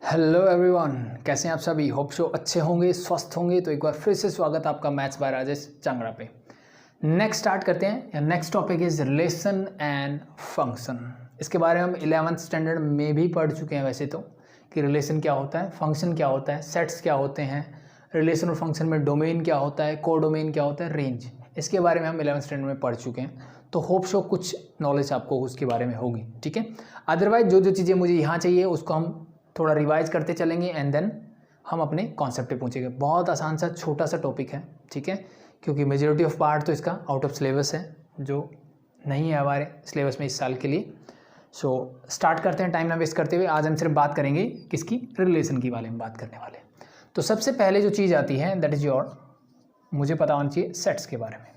Hello everyone, कैसे हैं आप सभी। होप शो अच्छे होंगे, स्वस्थ होंगे। तो एक बार फिर से स्वागत है आपका मैथ्स बाय राजेश चांगड़ा पे। नेक्स्ट स्टार्ट करते हैं। Next topic is relation and function. इसके बारे में हम 11th स्टैंडर्ड में भी पढ़ चुके हैं वैसे तो, कि रिलेशन क्या होता है, फंक्शन क्या होता है, सेट्स क्या होते हैं, रिलेशन और फंक्शन में डोमेन क्या होता है, कोडोमेन क्या होता है, रेंज, इसके बारे में हम 11th स्टैंडर्ड में पढ़ चुके हैं। तो होप शो कुछ नॉलेज आपको उसके बारे में होगी, ठीक है। अदरवाइज जो जो चीज़ें मुझे यहाँ चाहिए उसको हम थोड़ा रिवाइज करते चलेंगे एंड देन हम अपने कॉन्सेप्ट पे पहुँचेंगे। बहुत आसान सा छोटा सा टॉपिक है, ठीक है, क्योंकि मेजॉरिटी ऑफ पार्ट तो इसका आउट ऑफ सिलेबस है, जो नहीं है हमारे सिलेबस में इस साल के लिए। सो स्टार्ट करते हैं टाइम ना वेस्ट करते हुए। आज हम सिर्फ बात करेंगे किसकी, रिलेशन की बारे में बात करने वाले। तो सबसे पहले जो चीज़ आती है दैट इज़ योर, मुझे पता होना चाहिए सेट्स के बारे में।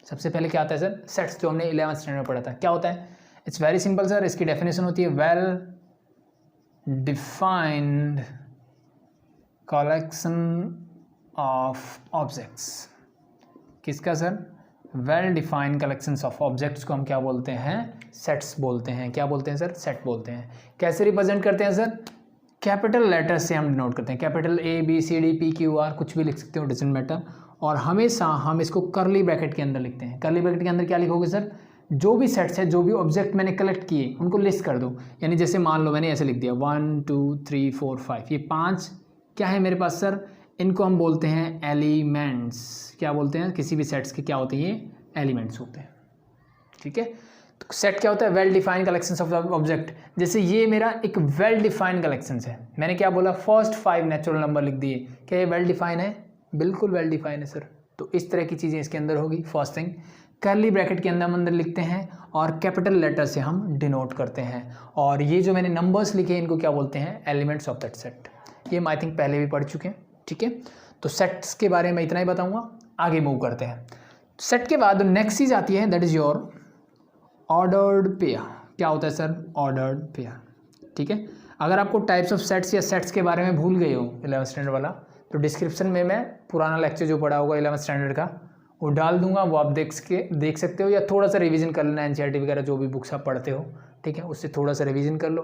सबसे पहले क्या आता है सर, सेट्स, जो हमने 11th स्टैंडर्ड में पढ़ा था। क्या होता है? It's very simple sir. इसकी डेफिनेशन होती है well defined collection of objects. किसका sir? Well defined collections of objects को हम क्या बोलते हैं? सेट्स बोलते हैं। क्या बोलते हैं सर? सेट बोलते हैं। कैसे रिप्रेजेंट करते हैं सर? कैपिटल लेटर से हम डिनोट करते हैं। कैपिटल ABCDPQR कुछ भी लिख सकते हो, डजंट मैटर। और हमेशा हम इसको करली ब्रैकेट के अंदर लिखते हैं। करली ब्रैकेट के अंदर क्या लिखोगे सर? जो भी सेट्स है, जो भी ऑब्जेक्ट मैंने कलेक्ट किए उनको लिस्ट कर दो। यानी जैसे मान लो मैंने ऐसे लिख दिया 1 2 3 4 5, ये 5 क्या है मेरे पास सर? इनको हम बोलते हैं एलिमेंट्स। क्या बोलते हैं? किसी भी सेट्स के क्या होते हैं? ये एलिमेंट्स होते हैं, ठीक है। तो सेट क्या होता है? Well defined collections of object. जैसे ये मेरा एक वेल डिफाइंड कलेक्शंस है। मैंने क्या बोला? फर्स्ट 5 नेचुरल नंबर लिख दिए। क्या ये वेल डिफाइन है? बिल्कुल वेल डिफाइन है सर। तो इस तरह की चीज़ें इसके अंदर होगी। फर्स्ट थिंग, करली ब्रैकेट के अंदर लिखते हैं और कैपिटल लेटर से हम डिनोट करते हैं। और ये जो मैंने नंबर्स लिखे हैं इनको क्या बोलते हैं? Elements of that set. ये हम आई थिंक पहले भी पढ़ चुके हैं, ठीक है। तो सेट्स के बारे में इतना ही बताऊंगा। आगे मूव करते हैं। सेट के बाद नेक्स्ट चीज आती है that is your ordered pair. क्या होता है सर? ऑर्डर्ड पेयर, ठीक है। अगर आपको टाइप्स ऑफ सेट्स या सेट्स के बारे में भूल गए हो 11th स्टैंडर्ड वाला, तो डिस्क्रिप्शन में मैं पुराना लेक्चर जो पढ़ा होगा 11th स्टैंडर्ड का वो डाल दूंगा, वो आप देख सकते हो, या थोड़ा सा रिवीजन कर लेना। NCERT वगैरह जो भी बुक्स आप पढ़ते हो, ठीक है, उससे थोड़ा सा रिवीजन कर लो,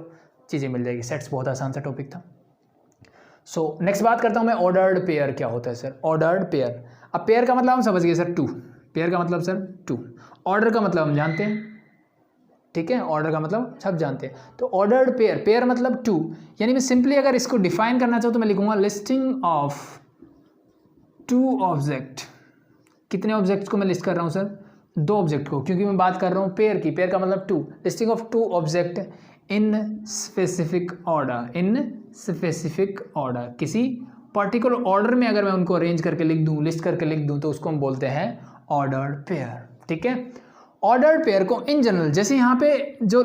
चीज़ें मिल जाएगी। सेट्स बहुत आसान सा टॉपिक था। सो नेक्स्ट बात करता हूँ मैं, ऑर्डर्ड पेयर क्या होता है सर? Ordered pair. अब पेयर का मतलब हम समझ गए सर, 2। पेयर का मतलब सर 2। ऑर्डर का मतलब हम जानते हैं, ठीक है। ऑर्डर का मतलब सब जानते हैं। तो ऑर्डर्ड पेयर, पेयर मतलब 2। यानी मैं सिंपली अगर इसको डिफाइन करना चाहूँ तो मैं लिखूंगा लिस्टिंग ऑफ 2 ऑब्जेक्ट। कितने ऑब्जेक्ट्स को मैं लिस्ट कर रहा हूँ सर? 2 ऑब्जेक्ट को, क्योंकि मैं बात कर रहा हूँ पेयर की। पेयर का मतलब 2। Listing of 2 object in specific order. In specific order, किसी पर्टिकुलर ऑर्डर में अगर मैं उनको अरेंज करके लिख दूँ, लिस्ट करके लिख दूँ, तो उसको हम बोलते हैं ऑर्डर्ड पेयर, ठीक है। ऑर्डर्ड पेयर को इन जनरल, जैसे यहाँ पे जो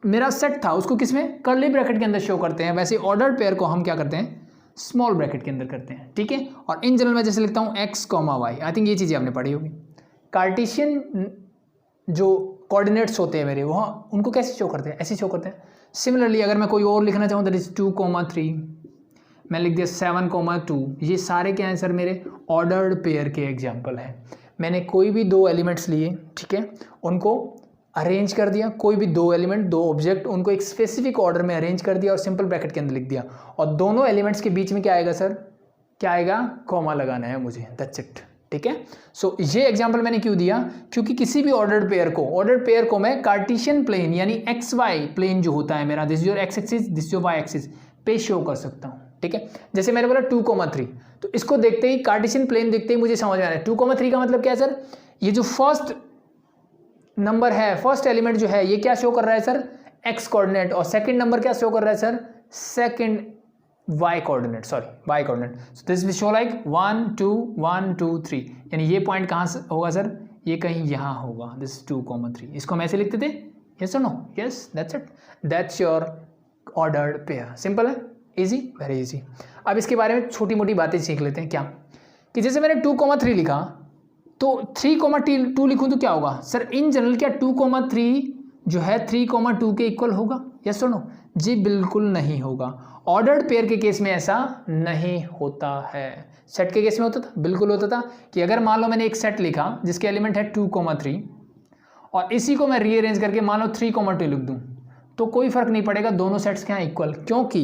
मेरा सेट था उसको किसमें? कर्ली ब्रैकेट के अंदर शो करते हैं, वैसे ऑर्डर्ड पेयर को हम क्या करते हैं? स्मॉल ब्रैकेट के अंदर करते हैं, ठीक है। और इन जनरल मैं जैसे लिखता हूँ x, y। आई थिंक ये चीज़ें आपने पढ़ी होगी। कार्टेशियन जो कोऑर्डिनेट्स होते हैं मेरे, वो उनको कैसे शो करते हैं? ऐसे शो करते हैं। सिमिलरली अगर मैं कोई और लिखना चाहूँ दैट इज 2, 3, मैं लिख दिया 7, 2। ये सारे क्या हैं सर? मेरे ऑर्डर्ड पेयर के एग्जाम्पल हैं। मैंने कोई भी 2 एलिमेंट्स लिए, ठीक है, उनको अरेंज कर दिया। कोई भी 2 एलिमेंट, 2 ऑब्जेक्ट, उनको एक स्पेसिफिक ऑर्डर में अरेंज कर दिया और सिंपल ब्रैकेट के अंदर लिख दिया। और दोनों एलिमेंट्स के बीच में क्या आएगा सर? क्या आएगा? कॉमा लगाना है मुझे, दैट्स इट, ठीक है। सो ये एग्जांपल मैंने क्यों दिया? क्योंकि किसी भी ऑर्डर्ड पेयर को मैं कार्टेशियन प्लेन यानी XY प्लेन जो होता है मेरा, this your x axis, this your y axis पे शो कर सकता हूँ, ठीक है। जैसे मैंने बोला 2, 3, तो इसको देखते ही, कार्टेशियन प्लेन देखते ही मुझे समझ में आ रहा है 2, 3 का मतलब क्या है सर? ये जो फर्स्ट नंबर है, फर्स्ट एलिमेंट जो है, ये क्या शो कर रहा है सर? x coordinate. और सेकंड नंबर क्या शो कर रहा है sir? Second y coordinate, y coordinate. So this will show like 1 2 1 2 3। यानी ये पॉइंट कहाँ से होगा सर? ये कहीं यहाँ होगा, दिस 2, 3। इसको हम ऐसे लिखते थे, यस और no? Yes, that's it, that's your ordered pair. Simple है, इजी, वेरी इजी। अब इसके बारे में छोटी मोटी बातें सीख लेते हैं। क्या कि जैसे मैंने 2, 3 लिखा, तो 3, 2 लिखूं तो क्या होगा सर? इन जनरल क्या 2, 3 जो है 3, 2 के इक्वल होगा? यस और नो? जी बिल्कुल नहीं होगा। ऑर्डर्ड पेयर के केस में ऐसा नहीं होता है। सेट के केस में होता था, बिल्कुल होता था, कि अगर मान लो मैंने एक सेट लिखा जिसके एलिमेंट है 2, 3 और इसी को मैं रीअरेंज करके मान लो 3, 2 लिख दूं, तो कोई फर्क नहीं पड़ेगा, दोनों सेट्स क्या हैं? इक्वल। क्योंकि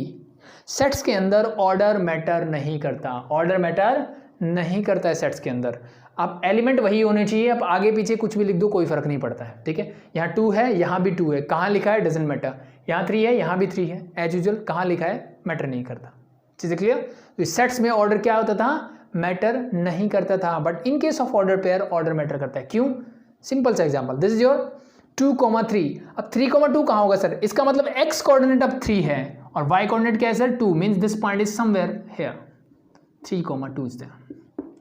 सेट्स के अंदर ऑर्डर मैटर नहीं करता, ऑर्डर मैटर नहीं करता है सेट्स के अंदर। अब एलिमेंट वही होने चाहिए, अब आगे पीछे कुछ भी लिख दो कोई फर्क नहीं पड़ता है, ठीक है। यहाँ 2 है, यहाँ भी 2 है, कहाँ लिखा है डजेंट मैटर, यहाँ 3 है, यहाँ भी 3 है, एज यूजुअल कहाँ लिखा है मैटर नहीं करता। चीज़ें क्लियर? तो सेट्स में ऑर्डर क्या होता था, मैटर नहीं करता था, but in case of order pair order matter करता है। क्यों? सिंपल सा एग्जांपल, दिस इज योर 2,3। अब 3,2 कहाँ होगा सर? इसका मतलब x कोऑर्डिनेट अब 3 है और y कोऑर्डिनेट क्या है sir? 2, means this point is somewhere here, 3,2 is there.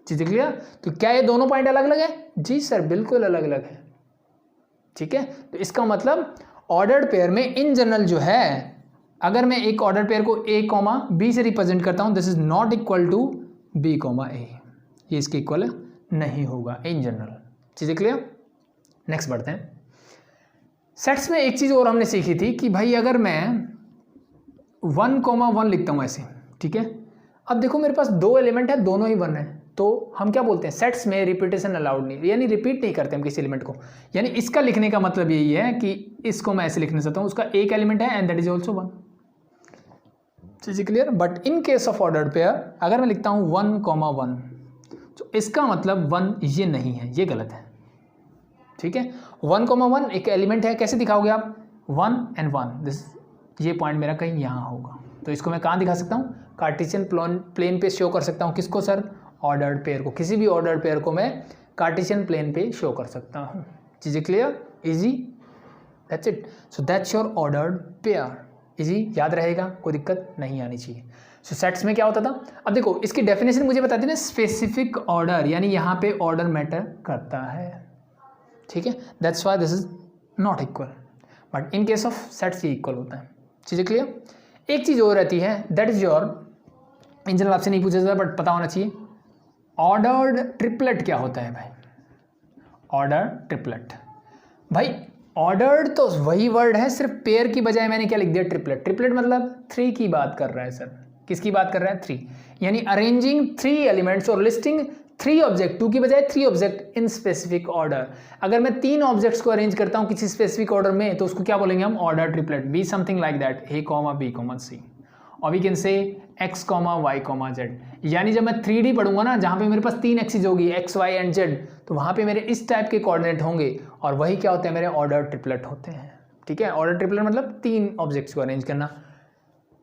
चीजें क्लियर? तो क्या ये दोनों पॉइंट अलग अलग है? जी सर, बिल्कुल अलग अलग है, ठीक है। तो इसका मतलब ऑर्डर्ड पेयर में इन जनरल जो है, अगर मैं एक ऑर्डर पेयर को a, b से रिप्रेजेंट करता हूं, this is not equal to b, a, ये इसके इक्वल नहीं होगा इन जनरल। चीजें क्लियर? नेक्स्ट बढ़ते हैं। सेट्स में एक चीज और हमने सीखी थी कि भाई अगर मैं 1,1 लिखता हूं ऐसे, ठीक है। अब देखो मेरे पास 2 एलिमेंट है, दोनों ही 1 है, तो हम क्या बोलते हैं, सेट्स में रिपीटेशन अलाउड नहीं, यानी रिपीट नहीं करते हम किसी एलिमेंट को। यानी इसका लिखने का मतलब यही है कि इसको मैं ऐसे लिखना चाहता हूं, उसका एक एलिमेंट है and that is also 1। Cheese clear? But in case of order pair अगर मैं लिखता हूं 1,1, तो इसका मतलब 1 ये नहीं है, ये गलत है, ठीक है। 1,1 एक एलिमेंट है, कैसे दिखाओगे आप? 1 and 1, दिस, ये पॉइंट मेरा कहीं यहाँ होगा, तो इसको मैं कहाँ दिखा सकता हूँ? कार्टेशियन प्लेन पे शो कर सकता हूँ। किसको सर? ऑर्डर्ड पेयर को। किसी भी ऑर्डर्ड पेयर को मैं कार्टेशियन प्लेन पे शो कर सकता हूँ। चीज़ें clear? Easy, that's it. So that's your ordered pair. Easy, याद रहेगा, कोई दिक्कत नहीं आनी चाहिए। सो सेट्स में क्या होता था? अब देखो इसकी डेफिनेशन मुझे बताती है ना, स्पेसिफिक ऑर्डर, यानी यहाँ पे ऑर्डर मैटर करता है, ठीक है। That's why this is not equal, but in case of sets ये इक्वल होता है। चीज़ें क्लियर? एक चीज़ और रहती है, that is your, in general आपसे नहीं पूछा जाता बट पता होना चाहिए, ऑर्डर्ड ट्रिपलेट क्या होता है भाई? ऑर्डर ट्रिपलेट, भाई ऑर्डर्ड तो वही वर्ड है, सिर्फ पेयर की बजाय मैंने क्या लिख दिया? ट्रिपलेट। ट्रिपलेट मतलब 3 की बात कर रहा है सर। किसकी बात कर रहा है? 3, यानी अरेंजिंग 3 एलिमेंट्स और लिस्टिंग 3 ऑब्जेक्ट, 2 की बजाय 3 ऑब्जेक्ट इन स्पेसिफिक ऑर्डर। अगर मैं 3 ऑब्जेक्ट्स को अरेंज करता हूं किसी स्पेसिफिक ऑर्डर में, तो उसको क्या बोलेंगे हम? Order triplet. Be something like that, a, b, c, और we can say x, y, z। यानी जब मैं 3D पढ़ूंगा ना, जहाँ पे मेरे पास 3 एक्सिस होगी, x, y एंड z, तो वहाँ पे मेरे इस टाइप के कोऑर्डिनेट होंगे, और वही क्या होते हैं? मेरे ऑर्डर ट्रिपलेट होते हैं, ठीक है। ऑर्डर ट्रिपलेट मतलब 3 ऑब्जेक्ट्स को अरेंज करना।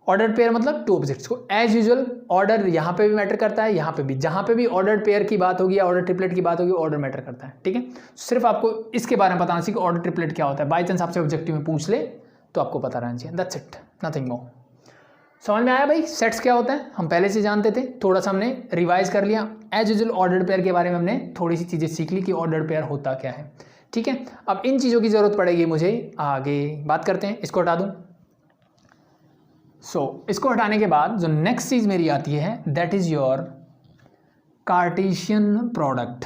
ऑर्डर पेयर मतलब 2 ऑब्जेक्ट्स को। एज यूजुअल ऑर्डर यहाँ पे भी मैटर करता है, यहाँ पे भी, जहाँ पे भी ऑर्डर पेयर की बात होगी या ऑर्डर ट्रिपलेट की बात होगी, ऑर्डर मैटर करता है, ठीक है। सिर्फ आपको इसके बारे में बताना चाहिए कि ऑर्डर ट्रिपलेट क्या होता है। बाई चांस आपसे ऑब्जेक्टिव में पूछ ले तो आपको पता रहना चाहिए, दैट्स इट, नथिंग मोर। समझ में आया भाई सेट्स क्या होता है? हम पहले से जानते थे, थोड़ा सा हमने रिवाइज कर लिया। एज यूजुअल ऑर्डर्ड पेयर के बारे में हमने थोड़ी सी चीज़ें सीख ली कि ऑर्डर्ड पेयर होता क्या है, ठीक है। अब इन चीज़ों की ज़रूरत पड़ेगी मुझे आगे, बात करते हैं। इसको हटा दूँ। इसको हटाने के बाद जो नेक्स्ट चीज़ मेरी आती है, that is your Cartesian product.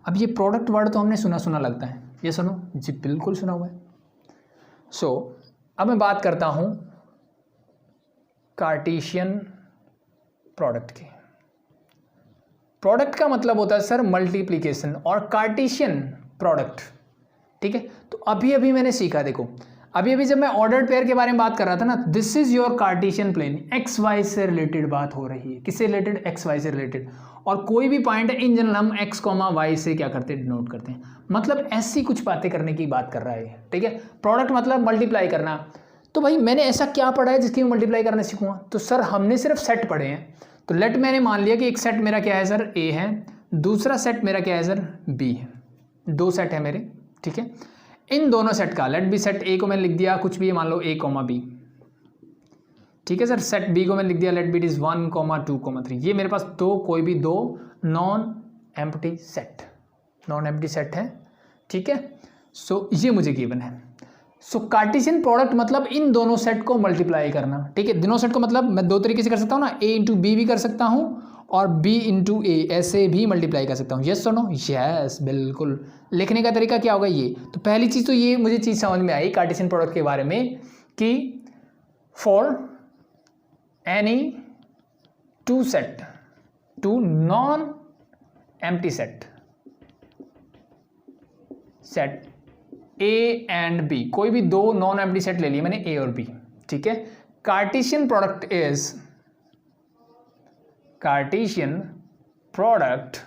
अब ये प्रोडक्ट वर्ड तो हमने सुना सुना लगता है, ये सुनो जी, बिल्कुल सुना हुआ है। अब मैं बात करता हूँ कार्टेशियन प्रोडक्ट की। प्रोडक्ट का मतलब होता है सर मल्टीप्लिकेशन, और कार्टेशियन प्रोडक्ट, ठीक है। तो अभी अभी मैंने सीखा, देखो अभी अभी जब मैं ऑर्डर्ड पेयर के बारे में बात कर रहा था ना, this is your Cartesian plane, x y से रिलेटेड बात हो रही है। किससे रिलेटेड? एक्स वाई से रिलेटेड। और कोई भी पॉइंट इन जनरल हम एक्स, वाई से क्या करते हैं? डिनोट करते हैं। मतलब ऐसी कुछ बातें करने की बात कर रहा है, ठीक है। प्रोडक्ट मतलब मल्टीप्लाई करना। तो भाई मैंने ऐसा क्या पढ़ा है जिसकी मैं मल्टीप्लाई करना सीखूंगा? तो सर हमने सिर्फ सेट पढ़े हैं। तो लेट मैंने मान लिया कि एक सेट मेरा क्या है सर? ए है, दूसरा सेट मेरा क्या है सर? बी है। 2 सेट है मेरे, ठीक है। इन दोनों सेट का लेट बी, सेट ए को मैंने लिख दिया कुछ भी, मान लो a, b, ठीक है सर। सेट बी को मैंने लिख दिया लेट बी इट इज 1, 2, 3। ये मेरे पास कोई भी 2 नॉन एम्प्टी सेट है, ठीक है। ये मुझे गिवन है। कार्टेशियन प्रोडक्ट मतलब इन दोनों सेट को मल्टीप्लाई करना, ठीक है। दोनों सेट को मतलब मैं 2 तरीके से कर सकता हूँ ना, a इंटू बी भी कर सकता हूँ और b इंटू ए, ऐसे भी मल्टीप्लाई कर सकता हूँ। यस और नो? यस, बिल्कुल। लिखने का तरीका क्या होगा ये? तो पहली चीज़ तो ये मुझे चीज़ समझ में आई कार्टेशियन प्रोडक्ट के बारे में कि for any 2 set, 2 non empty set A and B, कोई भी 2 नॉन एम्प्टी सेट ले लिए मैंने, A और B, ठीक है। Cartesian product is Cartesian product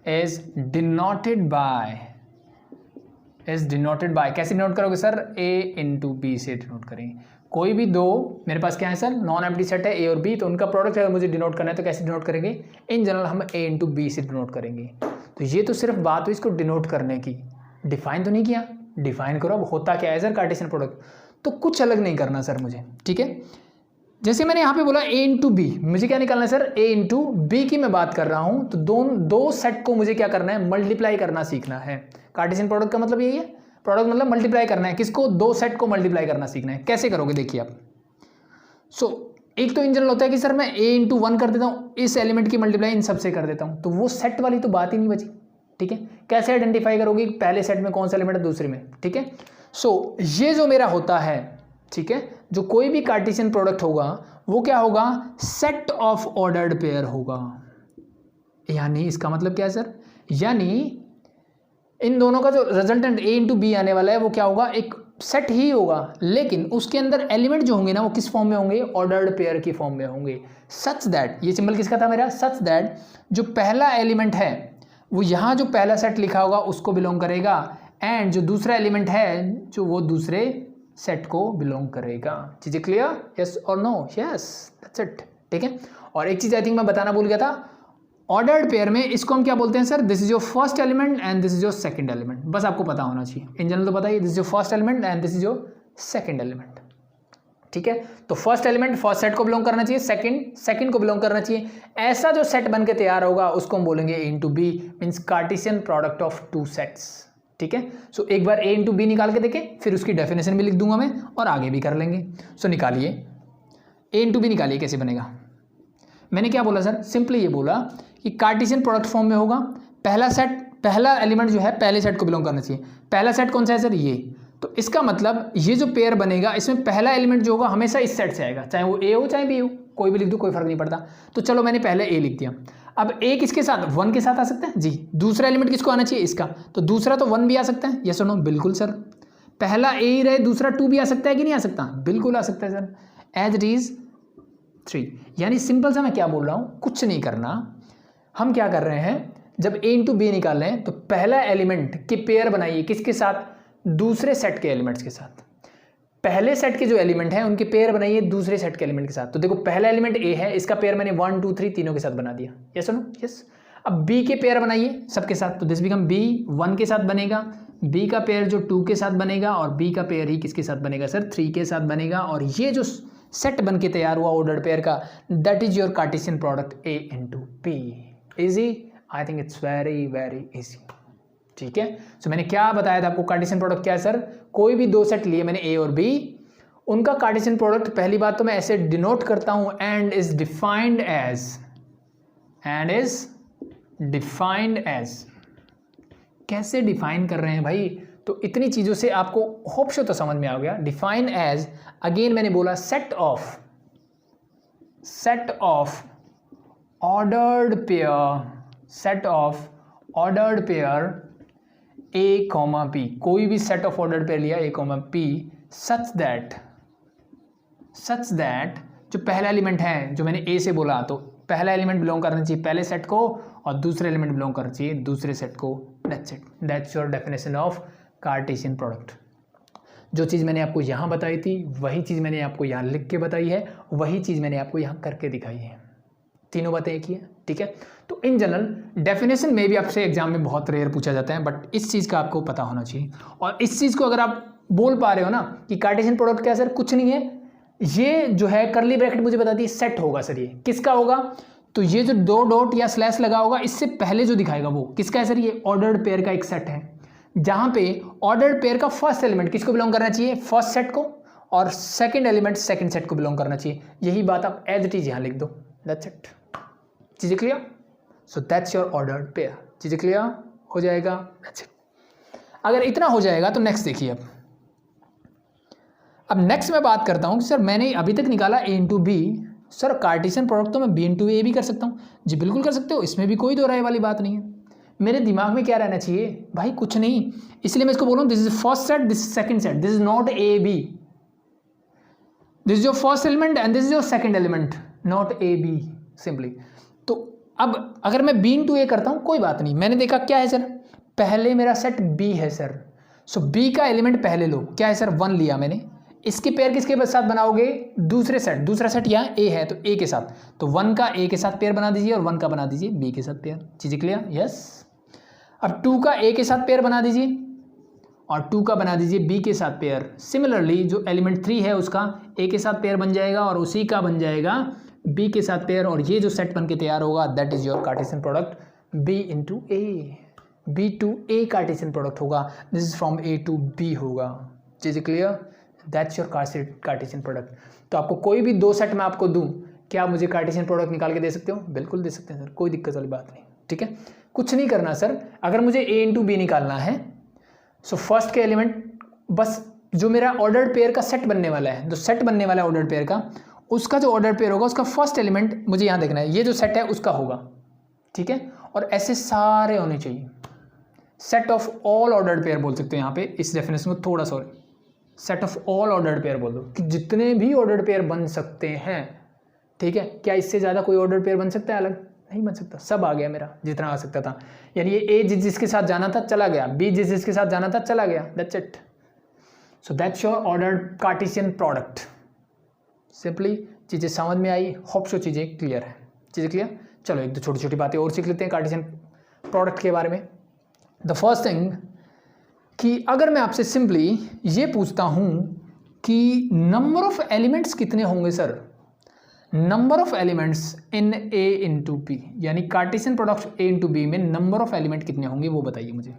is denoted bye, कैसे डिनोट करोगे सर? a इंटू बी से डिनोट करेंगे। कोई भी दो मेरे पास क्या है सर, नॉन एम्प्टी सेट है a और b, तो उनका प्रोडक्ट अगर मुझे डिनोट करना है तो कैसे डिनोट करेंगे? इन जनरल हम a इंटू बी से डिनोट करेंगे। तो ये तो सिर्फ बात हुई इसको डिनोट करने की, डिफाइन तो नहीं किया। डिफाइन करो अब होता क्या है सर कार्टेशियन प्रोडक्ट, तो कुछ अलग नहीं करना सर मुझे, ठीक है। जैसे मैंने यहाँ पे बोला a इंटू बी, मुझे क्या निकालना है सर? a इंटू बी की मैं बात कर रहा हूँ, तो दो सेट को मुझे क्या करना है? मल्टीप्लाई करना सीखना है। कार्टेशियन प्रोडक्ट का मतलब यही है, प्रोडक्ट मतलब मल्टीप्लाई करना है। किसको? दो सेट को मल्टीप्लाई करना सीखना है। कैसे करोगे देखिए आप। एक तो इन जनरल होता है कि सर मैं a इंटू 1 कर देता हूँ, इस एलिमेंट की मल्टीप्लाई इन सबसे कर देता हूँ, तो वो सेट वाली तो बात ही नहीं बची, ठीक है। कैसे आइडेंटिफाई करोगे पहले सेट में कौन सा एलिमेंट है दूसरे में, ठीक है। ये जो मेरा होता है, ठीक है, जो कोई भी कार्टेशियन प्रोडक्ट होगा वो क्या होगा? सेट ऑफ ऑर्डर्ड पेयर होगा। यानी इसका मतलब क्या है सर? यानी इन दोनों का जो रिजल्टेंट a इंटू बी आने वाला है वो क्या होगा? एक सेट ही होगा, लेकिन उसके अंदर एलिमेंट जो होंगे ना वो किस फॉर्म में होंगे? ऑर्डर्ड पेयर की फॉर्म में होंगे। सच दैट, ये सिंबल किसका था मेरा? सच दैट जो पहला एलिमेंट है वो यहाँ जो पहला सेट लिखा होगा उसको बिलोंग करेगा, एंड जो दूसरा एलिमेंट है जो वो दूसरे सेट को बिलोंग करेगा। चीजें क्लियर? यस और नो? यस, दैट्स इट, ठीक है। और एक चीज आई थिंक मैं बताना भूल गया था, ऑर्डर्ड पेयर में इसको हम क्या बोलते हैं sir? This is your first element and this is your second element. बस आपको पता होना चाहिए, इन जनरल तो बताइए, this is your first element and this is your second element, ठीक है। तो फर्स्ट एलिमेंट फर्स्ट सेट को बिलोंग करना चाहिए, सेकंड को बिलोंग करना चाहिए। ऐसा जो सेट बन के तैयार होगा उसको हम बोलेंगे a into B, means Cartesian product of two sets, ठीक है। एक बार a इंटू बी निकाल के देखें, फिर उसकी डेफिनेशन भी लिख दूंगा मैं और आगे भी कर लेंगे। निकालिए a इंटू बी, निकालिए कैसे बनेगा। मैंने क्या बोला सर? सिंपली ये बोला कि कार्टेशियन प्रोडक्ट फॉर्म में होगा, पहला एलिमेंट जो है पहले सेट को बिलोंग करना चाहिए। पहला सेट कौन सा है सर? ये। तो इसका मतलब ये जो पेयर बनेगा इसमें पहला एलिमेंट जो होगा हमेशा इस सेट से आएगा, चाहे वो a हो चाहे b हो, कोई भी लिख दो, कोई फर्क नहीं पड़ता। तो चलो मैंने पहले a लिख दिया। अब a किसके साथ? 1 के साथ आ सकता है जी। दूसरा एलिमेंट किसको आना चाहिए? इसका। तो दूसरा तो 1 भी आ सकता है, यस और नो? बिल्कुल सर। पहला a ही रहे, दूसरा 2 भी आ सकता है कि नहीं आ सकता? बिल्कुल आ सकता है सर। As it is 3। यानी सिंपल सा मैं क्या बोल रहा हूँ, कुछ नहीं करना। हम क्या कर रहे हैं, जब a इंटू बी निकाल रहे हैं तो पहला एलिमेंट की पेयर बनाइए, किसके साथ? दूसरे सेट के एलिमेंट्स के साथ। पहले सेट के जो एलिमेंट हैं उनके पेयर बनाइए दूसरे सेट के एलिमेंट के साथ। तो देखो पहला एलिमेंट a है, इसका पेयर मैंने 1 2 3 तीनों के साथ बना दिया, यस और नो? यस। अब b के पेयर बनाइए सबके साथ, तो दिस बिकम b 1 के साथ बनेगा, b का पेयर जो 2 के साथ बनेगा, और b का पेयर ही किसके साथ बनेगा सर? 3 के साथ बनेगा। और ये जो सेट बन के तैयार हुआ ऑर्डर्ड पेयर का, that is your Cartesian product a into B. Easy? I think it's very very easy, ठीक है। मैंने क्या बताया था आपको, कार्टेशियन प्रोडक्ट क्या है सर? कोई भी दो सेट लिए मैंने a और b, उनका कार्टेशियन प्रोडक्ट पहली बात तो मैं ऐसे डिनोट करता हूं, एंड इज डिफाइंड एज। कैसे डिफाइन कर रहे हैं भाई? तो इतनी चीजों से आपको होप सो तो समझ में आ गया। डिफाइन एज, अगेन मैंने बोला set of ordered pair a comma p। कोई भी सेट ऑफ ऑर्डर्ड पेयर लिया a comma p, such that जो पहला एलिमेंट है जो मैंने a से बोला, तो पहला एलिमेंट बिलोंग करना चाहिए पहले सेट को और दूसरे एलिमेंट बिलोंग करना चाहिए दूसरे सेट को। That's it, that's your definition of Cartesian product. जो चीज़ मैंने आपको यहाँ बताई थी वही चीज़ मैंने आपको यहाँ लिख के बताई है, वही चीज़ मैंने आपको यहाँ करके दिखाई है। तीनों बातें एक ही है, ठीक है। तो इन जनरल डेफिनेशन में भी आपसे एग्जाम में बहुत रेयर पूछा जाता है, बट इस चीज़ का आपको पता होना चाहिए। और इस चीज़ को अगर आप बोल पा रहे हो ना कि कार्टेशियन प्रोडक्ट क्या है सर? कुछ नहीं है, ये जो है करली ब्रैकेट मुझे बता दी सेट होगा सर। ये किसका होगा? तो ये जो 2 डॉट या स्लैश लगा होगा इससे पहले जो दिखाएगा वो किसका है सर? ये ऑर्डर्ड पेयर का एक सेट है, जहां पे ऑर्डर्ड पेयर का फर्स्ट एलिमेंट किसको बिलोंग करना चाहिए? फर्स्ट सेट को, और सेकंड एलिमेंट सेकंड सेट को बिलोंग करना चाहिए। यही बात आप एज इट इज यहां लिख दो, दैट्स इट। चीजें clear? So that's your ordered pair. चीजें क्लियर हो जाएगा, दैट्स इट। अगर इतना हो जाएगा तो नेक्स्ट देखिए। अब नेक्स्ट मैं बात करता हूं कि सर मैंने अभी तक निकाला a into B, sir Cartesian product तो मैं b इंटू ए भी कर सकता हूं। जी बिल्कुल कर सकते हो, इसमें भी कोई दो राय वाली बात नहीं है। मेरे दिमाग में क्या रहना चाहिए भाई? कुछ नहीं, इसलिए मैं इसको बोल रहा हूं this is first set, this is second set, this is not A B, this is your first element and this is your second element, not A B. Simply. तो अब अगर मैं B इंटू ए करता हूँ कोई बात नहीं, मैंने देखा क्या है सर, पहले मेरा सेट B है सर, सो B का एलिमेंट पहले लो, क्या है सर 1 लिया मैंने, इसके पेयर किसके साथ बनाओगे, दूसरे सेट, दूसरा सेट यहाँ A है तो A के साथ, तो 1 का A के साथ पेयर बना दीजिए और 1 का बना दीजिए B के साथ पेयर। चीज़ें क्लियर? यस। अब 2 का A के साथ पेयर बना दीजिए और 2 का बना दीजिए B के साथ पेयर। सिमिलरली जो एलिमेंट 3 है उसका A के साथ पेयर बन जाएगा और उसी का बन जाएगा B के साथ पेयर, और ये जो सेट बन के तैयार होगा that is your Cartesian product B into A, B to A Cartesian product होगा, this is from A to B होगा। चीज़ें clear? That's your Cartesian product. तो आपको कोई भी दो सेट मैं आपको दूं, क्या आप मुझे कार्टेशियन प्रोडक्ट निकाल के दे सकते हो? बिल्कुल दे सकते हैं सर, कोई दिक्कत वाली बात नहीं। ठीक है, कुछ नहीं करना सर, अगर मुझे A इंटू B निकालना है सो फर्स्ट के एलिमेंट, बस जो मेरा ऑर्डर्ड पेयर का सेट बनने वाला है, जो सेट बनने वाला है ऑर्डर्ड पेयर का, उसका जो ऑर्डर पेयर होगा उसका फर्स्ट एलिमेंट मुझे यहाँ देखना है, ये जो सेट है उसका होगा। ठीक है, और ऐसे सारे होने चाहिए, set of all ordered pair बोल सकते हो यहाँ पे इस डेफिनेशन को, थोड़ा sorry, set of all ordered pair बोल दो कि जितने भी ऑर्डर्ड पेयर बन सकते हैं। ठीक है, क्या इससे ज़्यादा कोई ऑर्डर्ड पेयर बन सकता है अलग? नहीं बन सकता, सब आ गया मेरा जितना आ सकता था, यानी ये A जिसके साथ जाना था चला गया, B जिसके साथ जाना था चला गया, that's it. So that's your ordered Cartesian product. Simply चीज़ें समझ में आई, होप सो चीज़ें क्लियर है। चीज़ें क्लियर? चलो एक दो छोटी छोटी बातें और सीख लेते हैं कार्टेशियन प्रोडक्ट के बारे में। द फर्स्ट थिंग कि अगर मैं आपसे सिंपली ये पूछता हूँ कि नंबर ऑफ एलिमेंट्स कितने होंगे sir, number of elements in A into B, यानी Cartesian product A into B में नंबर ऑफ एलिमेंट कितने होंगे वो बताइए मुझे।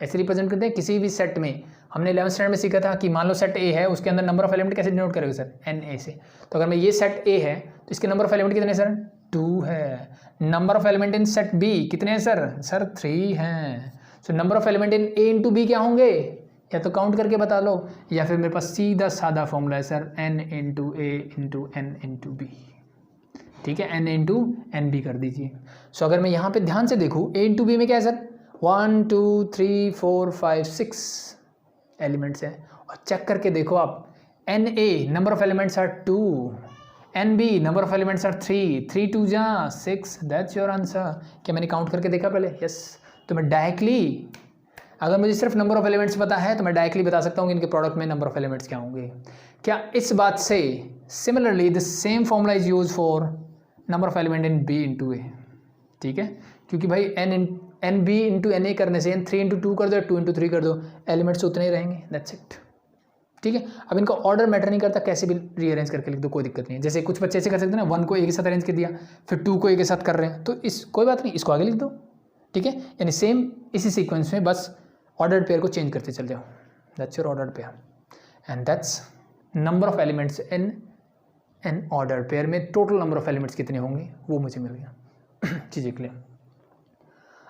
ऐसे रिप्रेजेंट करते हैं किसी भी सेट में, हमने 11th स्टैंडर्ड में सीखा था कि मान लो सेट A है, उसके अंदर नंबर ऑफ एलिमेंट कैसे डिनोट करेंगे सर, NA से। तो अगर मैं ये सेट A है तो इसके नंबर ऑफ एलिमेंट कितने सर, 2 है। Number of element in set B कितने हैं सर 3 हैं। So number of element in A into B क्या होंगे, या तो काउंट करके बता लो, या फिर मेरे पास सीधा सादा फॉर्मूला है sir N into A into N into B। ठीक है, N इंटू एन बी कर दीजिए। सो अगर मैं यहाँ पे ध्यान से देखूँ A इंटू बी में क्या है सर, 1 2 3 4 5 6 एलिमेंट्स हैं, और चेक करके देखो आप, NA number of elements are 2, NB number of elements are 3 2 जा 6, दैट्स योर आंसर। क्या मैंने काउंट करके देखा पहले? यस। तो मैं डायरेक्टली, अगर मुझे सिर्फ नंबर ऑफ एलिमेंट्स पता है तो मैं डायरेक्टली बता सकता हूँ कि इनके प्रोडक्ट में नंबर ऑफ एलिमेंट्स क्या होंगे। क्या इस बात से similarly the same formula is use for number of element in B into A। ठीक है, क्योंकि भाई N B into N A करने से N3 इंटू 2 कर दो, 2 इंटू 3 कर दो, एलिमेंट्स उतने ही रहेंगे, दैट्स इट। ठीक है, अब इनका ऑर्डर मैटर नहीं करता, कैसे भी रीअरेंज करके लिख दो, कोई दिक्कत नहीं है। जैसे कुछ बच्चे ऐसे कर सकते हैं ना, 1 को A के साथ अरेंज कर दिया, फिर 2 को A के साथ कर रहे हैं, तो इस कोई बात नहीं, इसको आगे लिख दो। ठीक है, यानी सेम इसी सीक्वेंस में बस ऑर्डर्ड पेयर को चेंज करते चल जाओ, that's your ordered pair and that's number of elements in an ordered pair में टोटल नंबर ऑफ एलिमेंट्स कितने होंगे वो मुझे मिल गया। चीज़ें क्लियर?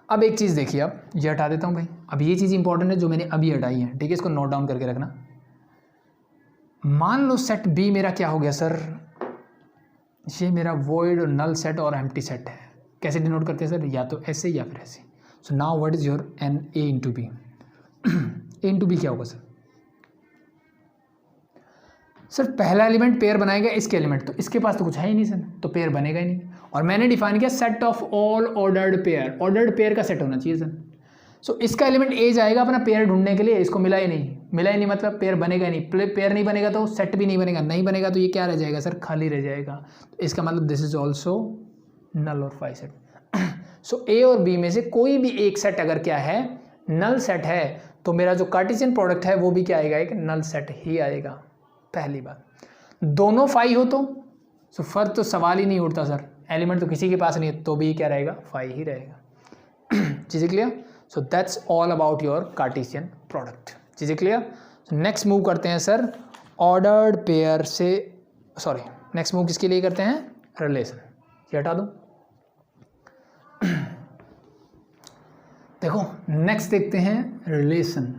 अब एक चीज़ देखिए, अब ये हटा देता हूँ भाई, अब ये चीज़ इंपॉर्टेंट है जो मैंने अभी हटाई है। ठीक है, इसको नोट डाउन करके रखना। मान लो सेट B मेरा क्या हो गया सर, ये मेरा वॉइड नल सेट और एम्प्टी सेट है। कैसे डिनोट करते हैं सर, या तो ऐसे या फिर ऐसे। So now what is your N A into B। A into B क्या होगा सर पहला एलिमेंट पेयर बनाएगा इसके एलिमेंट, तो इसके पास तो कुछ है ही नहीं सर, तो पेयर बनेगा ही नहीं। और मैंने डिफाइन किया set of all ordered pair, ordered pair का सेट होना चाहिए सर। सो इसका एलिमेंट A जाएगा अपना पेयर ढूंढने के लिए, इसको मिला ही नहीं मतलब पेयर बनेगा ही नहीं। पेयर नहीं बनेगा तो सेट भी नहीं बनेगा, नहीं बनेगा तो ये क्या रह जाएगा सर, खाली रह जाएगा। तो इसका मतलब दिस इज ऑल्सो नल और फाई सेट। सो A और B में से कोई भी एक सेट अगर क्या है, नल सेट है, तो मेरा जो कार्टेशियन प्रोडक्ट है वो भी क्या आएगा, एक नल सेट ही आएगा। पहली बात, दोनों फाई हो तो फर्क तो सवाल ही नहीं उठता सर, एलिमेंट तो किसी के पास नहीं है तो भी क्या रहेगा, फाई ही रहेगा। चीज़ें clear? So that's all about your Cartesian product. चीज़ें क्लियर? नेक्स्ट मूव करते हैं सर ऑर्डर्ड पेयर से, सॉरी नेक्स्ट मूव किसके लिए करते हैं, रिलेशन। ये हटा दूँ। देखो नेक्स्ट देखते हैं रिलेशन,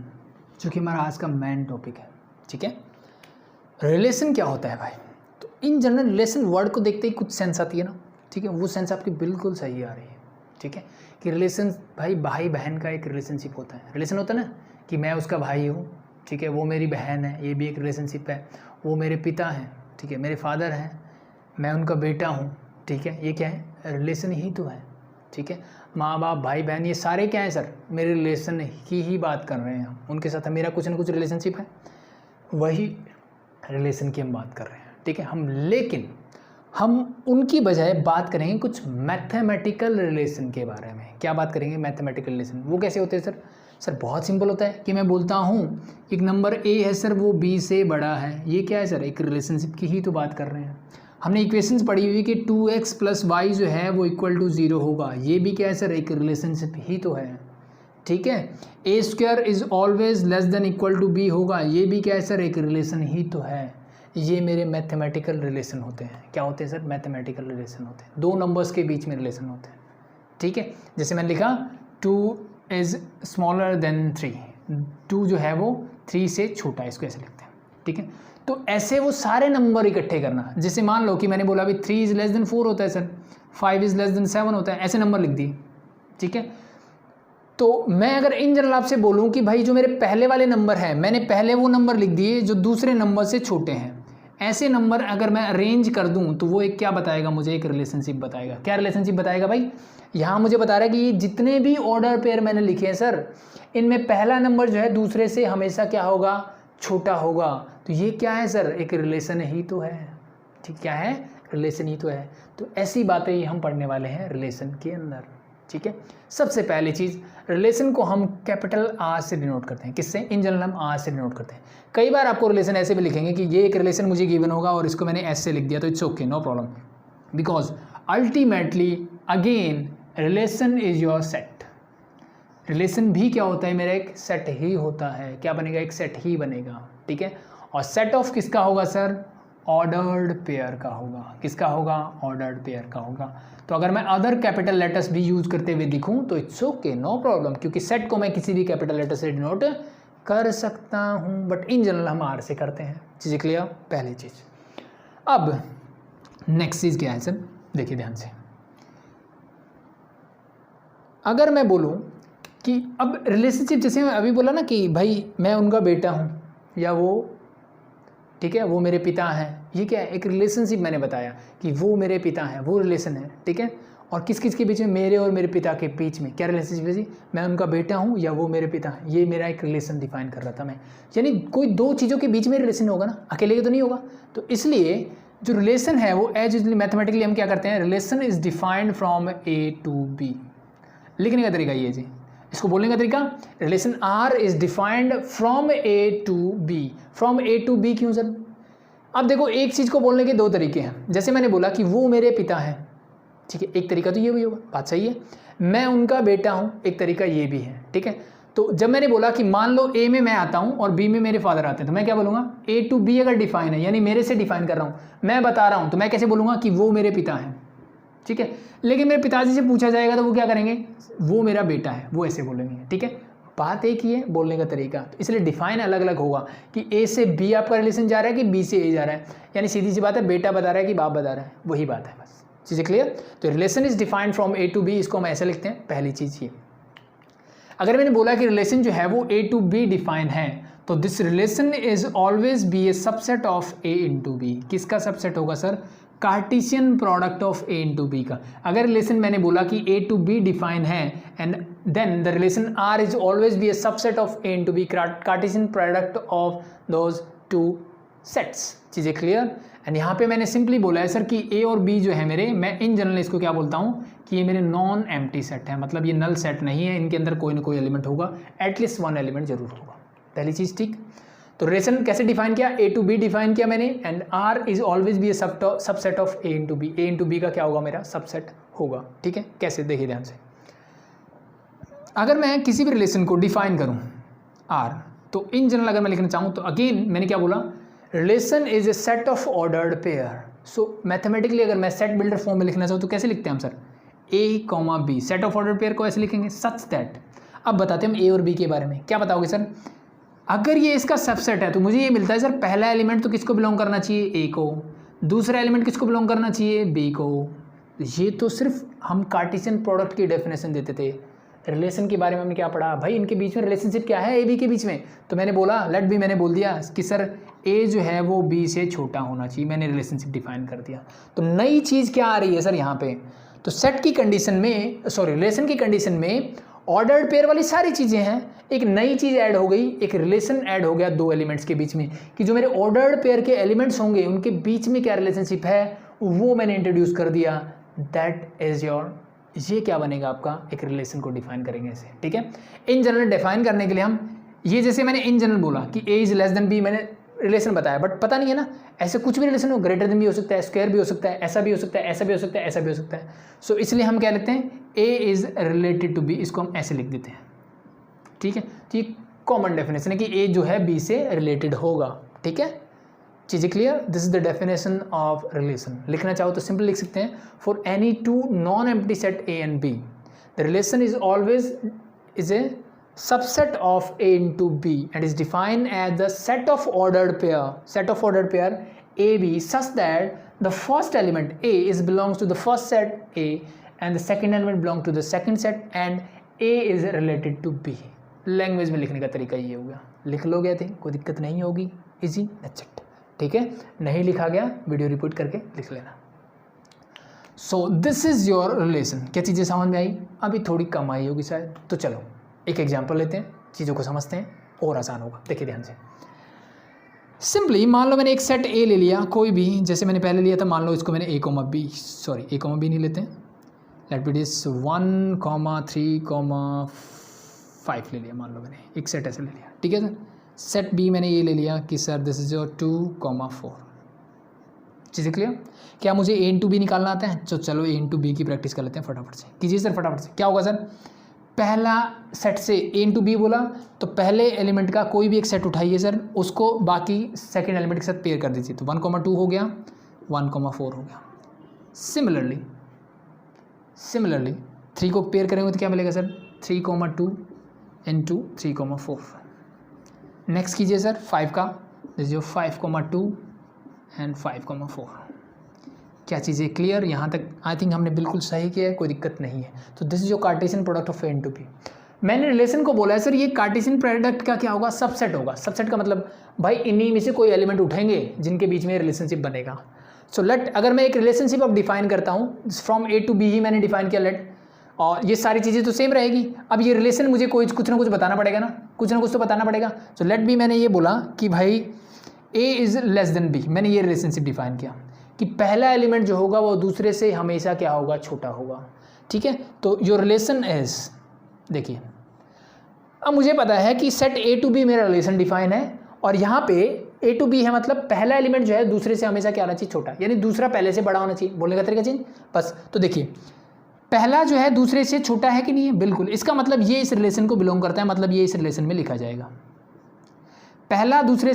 जो कि हमारा आज का मेन टॉपिक है। ठीक है, रिलेशन क्या होता है भाई, तो इन जनरल रिलेशन वर्ड को देखते ही कुछ सेंस आती है ना। ठीक है, वो सेंस आपकी बिल्कुल सही आ रही है। ठीक है, कि रिलेशन भाई बहन का एक रिलेशनशिप होता है। रिलेशन होता है ना कि मैं उसका भाई हूँ, ठीक है, वो मेरी बहन है, ये भी एक रिलेशनशिप है। वो मेरे पिता हैं, ठीक है, मेरे फादर हैं, मैं उनका बेटा हूँ, ठीक है, ये क्या है, रिलेशन ही तो है। ठीक है, माँ बाप भाई बहन ये सारे क्या है सर, मेरे रिलेशन की ही बात कर रहे हैं, उनके साथ मेरा कुछ ना कुछ रिलेशनशिप है, वही रिलेशन की हम बात कर रहे हैं। ठीक है, लेकिन हम उनकी बजाय बात करेंगे कुछ मैथमेटिकल रिलेशन के बारे में। क्या बात करेंगे, मैथमेटिकल रिलेशन। वो कैसे होते हैं सर? सर बहुत सिंपल होता है कि मैं बोलता हूँ एक नंबर ए है सर, वो बी से बड़ा है, ये क्या है सर, एक रिलेशनशिप की ही तो बात कर रहे हैं। हमने इक्वेशंस पढ़ी हुई कि 2x + y जो है वो = 0 होगा, ये भी क्या है सर, एक रिलेशनशिप ही तो है। ठीक है, a² = < b होगा, ये भी क्या है सर, एक रिलेशन ही तो है। ये मेरे मैथमेटिकल रिलेशन होते हैं। क्या होते हैं सर, मैथमेटिकल रिलेशन होते हैं, दो नंबर्स के बीच में रिलेशन होते हैं। ठीक है, जैसे मैंने लिखा 2 = 3, 2 जो है वो 3 से छोटा है, इसको ऐसे लिखते हैं। ठीक है, तो ऐसे वो सारे नंबर इकट्ठे करना। जैसे मान लो कि मैंने बोला अभी 3 = 4 होता है सर, 5 = 7 होता है, ऐसे नंबर लिख दिए। ठीक है, तो मैं अगर इन जनरल आपसे बोलूं कि भाई जो मेरे पहले वाले नंबर हैं, मैंने पहले वो नंबर लिख दिए जो दूसरे नंबर से छोटे हैं, ऐसे नंबर अगर मैं अरेंज कर दूं तो वो एक क्या बताएगा मुझे, एक रिलेशनशिप बताएगा। क्या रिलेशनशिप बताएगा भाई, यहाँ मुझे बता रहा है कि ये जितने भी ऑर्डर पेयर मैंने लिखे हैं सर, इनमें पहला नंबर जो है दूसरे से हमेशा क्या होगा, छोटा होगा। तो ये क्या है सर, एक रिलेशन ही तो है। ठीक, क्या है, रिलेशन ही तो है। तो ऐसी बातें ही हम पढ़ने वाले हैं रिलेशन के अंदर। ठीक है, सबसे पहली चीज़, रिलेशन को हम कैपिटल R से डिनोट करते हैं। किससे, इन जनरल हम R से डिनोट करते हैं। कई बार आपको रिलेशन ऐसे भी लिखेंगे कि ये एक रिलेशन मुझे गिवन होगा और इसको मैंने S से लिख दिया, तो it's okay, no problem, because ultimately again relation is your set. Relation भी क्या होता है मेरा, एक सेट ही होता है। क्या बनेगा, एक सेट ही बनेगा। ठीक है, और सेट ऑफ किसका होगा सर, ऑर्डर्ड पेयर का होगा। किसका होगा, ऑर्डर्ड पेयर का होगा। तो अगर मैं अदर कैपिटल लेटर्स भी यूज करते हुए दिखूं तो इट्स ओके, नो प्रॉब्लम, क्योंकि सेट को मैं किसी भी कैपिटल लेटर से डिनोट कर सकता हूं, बट इन जनरल हम R से करते हैं। चीज़ें क्लियर, पहली चीज़। अब नेक्स्ट चीज़ क्या है सर, देखिए ध्यान से, अगर मैं बोलूं कि अब रिलेशनशिप, जैसे मैं अभी बोला ना कि भाई मैं उनका बेटा हूं या वो, ठीक है, वो मेरे पिता हैं, ये क्या है, एक रिलेशनशिप मैंने बताया कि वो मेरे पिता हैं, वो रिलेशन है। ठीक है, और किस किस के बीच में, मेरे और मेरे पिता के बीच में क्या रिलेशनशिप है जी, मैं उनका बेटा हूँ या वो मेरे पिता हैं, ये मेरा एक रिलेशन डिफाइन कर रहा था मैं। यानी कोई दो चीज़ों के बीच में रिलेशन होगा ना, अकेले के तो नहीं होगा। तो इसलिए जो रिलेशन है वो एज यूजली मैथमेटिकली हम क्या करते हैं, relation is defined from A to B। लिखने का तरीका ये जी, इसको बोलने का तरीका, relation R is defined from A to B। From A to B क्यों सर? अब देखो, एक चीज़ को बोलने के दो तरीके हैं। जैसे मैंने बोला कि वो मेरे पिता हैं, ठीक है, एक तरीका तो ये भी होगा, बात सही है। मैं उनका बेटा हूँ, एक तरीका ये भी है। ठीक है, तो जब मैंने बोला कि मान लो A में मैं आता हूँ और B में मेरे फादर आते हैं, तो मैं क्या बोलूँगा, A to B अगर डिफाइन है, यानी मेरे से डिफाइन कर रहा हूँ, मैं बता रहा हूँ, तो मैं कैसे बोलूँगा कि वो मेरे पिता हैं। ठीक है, लेकिन मेरे पिताजी से पूछा जाएगा तो वो क्या करेंगे, वो मेरा बेटा है, वो ऐसे बोलेंगे। ठीक है, बात एक ही है, बोलने का तरीका, तो इसलिए डिफाइन अलग अलग होगा कि A से B आपका रिलेशन जा रहा है कि B से A जा रहा है। यानी सीधी सी बात है, बेटा बता रहा है कि बाप बता रहा है, वही बात है, बस चीज़ें क्लियर। तो relation is defined from A to B, इसको हम ऐसे लिखते हैं, पहली चीज़ ये। अगर मैंने बोला कि रिलेशन जो है वो A to B डिफाइन है, तो this relation is always be a subset of A into B। किसका सबसेट होगा sir, Cartesian product of A into B का। अगर रिलेशन मैंने बोला कि A to B डिफाइन है, and then the relation R is always be a subset of A into B, Cartesian product of those two sets. चीज़ें clear. And यहाँ पे मैंने सिंपली बोला है सर कि A और B जो है मेरे, मैं इन जनरल इसको क्या बोलता हूँ कि ये मेरे नॉन एम्प्टी सेट है, मतलब ये नल सेट नहीं है, इनके अंदर कोई ना कोई एलिमेंट होगा, एटलीस्ट वन एलिमेंट जरूर होगा। पहली चीज़, ठीक। तो रिलेशन कैसे डिफाइन किया, A to B डिफाइन किया मैंने, and R is always be a subset of A into B। A into B का क्या होगा, मेरा सबसेट होगा। ठीक है, कैसे, देखिए ध्यान से। अगर मैं किसी भी रिलेशन को डिफाइन करूं R, तो इन जनरल अगर मैं लिखना चाहूँ तो अगेन मैंने क्या बोला, relation is a set of ordered pair. So mathematically अगर मैं सेट बिल्डर फॉर्म में लिखना चाहूँ तो कैसे लिखते हैं हम sir, A, B, set of ordered pair को ऐसे लिखेंगे, सच दैट। अब बताते हैं हम A और B के बारे में। क्या बताओगे सर, अगर ये इसका सबसेट है तो मुझे ये मिलता है सर, पहला एलिमेंट तो किसको बिलोंग करना चाहिए, A को, दूसरा एलिमेंट किसको बिलोंग करना चाहिए, B को। ये तो सिर्फ हम कार्टेशियन प्रोडक्ट की डेफिनेशन देते थे। रिलेशन के बारे में हमने क्या पढ़ा भाई, इनके बीच में रिलेशनशिप क्या है, A B के बीच में, तो मैंने बोला लेट बी, मैंने बोल दिया कि सर ए जो है वो बी से छोटा होना चाहिए, मैंने रिलेशनशिप डिफाइन कर दिया। तो नई चीज़ क्या आ रही है सर यहाँ पे, तो सेट की कंडीशन में, सॉरी रिलेशन की कंडीशन में ऑर्डर्ड पेयर वाली सारी चीज़ें हैं, एक नई चीज़ ऐड हो गई, एक रिलेशन ऐड हो गया दो एलिमेंट्स के बीच में, कि जो मेरे ऑर्डर्ड पेयर के एलिमेंट्स होंगे उनके बीच में क्या रिलेशनशिप है वो मैंने इंट्रोड्यूस कर दिया। दैट इज़ योर, ये क्या बनेगा आपका, एक रिलेशन को डिफाइन करेंगे ऐसे, ठीक है। इन जनरल डिफाइन करने के लिए हम ये, जैसे मैंने इन जनरल बोला कि A is less than B, मैंने रिलेशन बताया, बट पता नहीं है ना ऐसे कुछ भी रिलेशन हो, ग्रेटर देन भी हो सकता है, स्क्वायर भी हो सकता है, ऐसा भी हो सकता है, ऐसा भी हो सकता है, ऐसा भी हो सकता है। सो इसलिए हम क्या लेते हैं, A is related to B, इसको हम ऐसे लिख देते हैं, ठीक है। तो ये कॉमन डेफिनेशन है कि ए जो है बी से रिलेटेड होगा, ठीक है। चीज़ें clear, this is the definition of relation. लिखना चाहो तो सिंपल लिख सकते हैं, for any two non empty set A and be the relation is always is a subset of A into B and is defined as the set of ordered pair AB such that the first element A is belongs to the first set A and the second element belongs to the second set and A is related to B। Language में लिखने का तरीका ये हो गया, लिख लोगे थे कोई दिक्कत नहीं होगी, इजी, दैट्स इट, ठीक है। नहीं लिखा गया वीडियो रिपीट करके लिख लेना। सो दिस इज योर रिलेशन। क्या चीज़ें समझ में आई, अभी थोड़ी कम आई होगी शायद, तो चलो एक एग्जाम्पल लेते हैं, चीज़ों को समझते हैं और आसान होगा। देखिए ध्यान से, सिंपली मान लो मैंने एक सेट ए ले लिया, कोई भी, जैसे मैंने पहले लिया था, मान लो इसको मैंने ए कोमा बी, सॉरी ए कोमा बी नहीं लेते हैं, लेट बी दिस 1, 3, 5 ले लिया, मान लो मैंने एक सेट ऐसे ले लिया, ठीक है सर। सेट बी मैंने ये ले लिया कि सर दिस इज योर 2, 4। चीज़ें क्लियर, क्या मुझे ए इंटू बी निकालना आता है, तो चलो ए इंटू बी की प्रैक्टिस कर लेते हैं फटाफट से। कीजिए सर फटाफट से। क्या होगा सर, पहला सेट से ए इंटू बी बोला तो पहले एलिमेंट का कोई भी एक सेट उठाइए सर, उसको बाकी सेकंड एलिमेंट के साथ पेयर कर दीजिए, तो 1, 2 हो गया, 1, 4 हो गया। सिमिलरली 3 को पेयर करेंगे तो क्या मिलेगा सर, 3, 2 इंटू 3, 4। नेक्स्ट कीजिए सर 5 का, जो 5, 2 एंड 5, 4। क्या चीज़ें क्लियर, यहाँ तक आई थिंक हमने बिल्कुल सही किया है, कोई दिक्कत नहीं है। तो this is your Cartesian product of A into B. मैंने रिलेशन को बोला है सर, ये कार्टेशियन प्रोडक्ट का क्या होगा, सबसेट होगा। सबसेट का मतलब भाई इन्हीं में से कोई एलिमेंट उठेंगे जिनके बीच में रिलेशनशिप बनेगा। सो लेट, अगर मैं एक रिलेशनशिप अब डिफाइन करता हूँ, फ्रॉम ए टू बी ही मैंने डिफाइन किया, लेट, और ये सारी चीज़ें तो सेम रहेगी। अब ये रिलेशन मुझे कुछ ना कुछ बताना पड़ेगा ना, कुछ ना कुछ तो बताना पड़ेगा। सो लेट बी, मैंने ये बोला कि भाई A is less than B, मैंने ये रिलेशनशिप डिफाइन किया कि पहला एलिमेंट जो होगा वो दूसरे से हमेशा क्या होगा, छोटा होगा, ठीक है। तो योर रिलेशन इज, देखिए अब मुझे पता है कि सेट ए टू बी मेरा रिलेशन डिफाइन है, और यहाँ पे ए टू बी है, मतलब पहला एलिमेंट जो है दूसरे से हमेशा क्या होना चाहिए, छोटा, यानी दूसरा पहले से बड़ा होना चाहिए। बोलने का तरीका चेंज बस। तो देखिए पहला जो है दूसरे से छोटा है कि नहीं है, बिल्कुल। इसका मतलब ये इस रिलेशन को बिलोंग करता है, मतलब ये इस रिलेशन में लिखा जाएगा। पहला दूसरे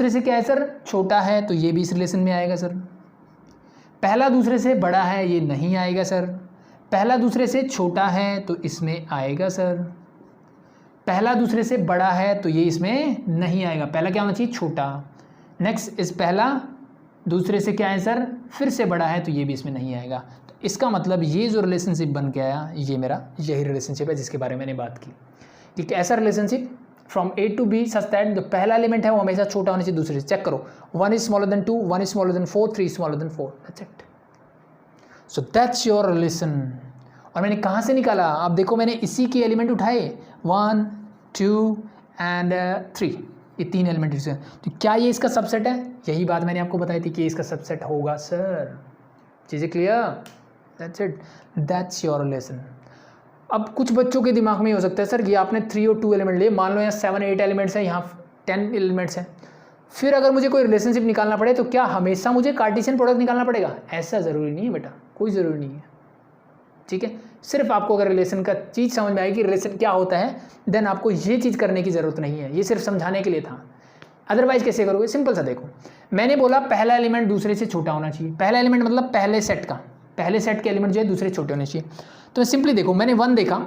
से क्या है सर, छोटा है, तो ये भी इस रिलेशन में आएगा सर। पहला दूसरे से बड़ा है, ये नहीं आएगा सर। पहला दूसरे से छोटा है तो इसमें आएगा सर। पहला दूसरे से बड़ा है तो ये इसमें नहीं आएगा, पहला क्या होना चाहिए, छोटा। नेक्स्ट इस पहला दूसरे से क्या है सर, फिर से बड़ा है, तो ये भी इसमें नहीं आएगा। तो इसका मतलब ये जो रिलेशनशिप बन के आया, ये मेरा यही रिलेशनशिप है जिसके बारे में मैंने बात की कि ऐसा relationship from A to B such that जो पहला एलिमेंट है वो हमेशा छोटा होने चाहिए दूसरे से। चेक करो, 1 is smaller than 2, 1 is smaller than 4, 3 is smaller than 4, that's it. So that's your relation. और मैंने कहाँ से निकाला, आप देखो मैंने इसी के एलिमेंट उठाए, 1, 2 एंड 3, ये 3 एलिमेंट। तो क्या ये इसका सबसेट है, यही बात मैंने आपको बताई थी कि इसका सबसेट होगा सर। चीज़ें clear, that's it, that's your relation. अब कुछ बच्चों के दिमाग में ही हो सकता है सर कि आपने 3 और 2 एलिमेंट लिए, मान लो यहाँ 7, 8 एलिमेंट्स हैं, यहाँ 10 एलिमेंट्स हैं, फिर अगर मुझे कोई रिलेशनशिप निकालना पड़े तो क्या हमेशा मुझे कार्टेशियन प्रोडक्ट निकालना पड़ेगा? ऐसा ज़रूरी नहीं है बेटा, कोई ज़रूरी नहीं है, ठीक है। सिर्फ आपको अगर रिलेशन का चीज़ समझ में आएगी, रिलेशन क्या होता है, देन आपको ये चीज़ करने की ज़रूरत नहीं है, ये सिर्फ समझाने के लिए था। अदरवाइज कैसे करोगे, सिंपल सा देखो, मैंने बोला पहला एलिमेंट दूसरे से छोटा होना चाहिए। पहला एलिमेंट मतलब पहले सेट के एलिमेंट जो है दूसरे छोटे होने चाहिए। तो सिंपली देखो, मैंने 1 देखा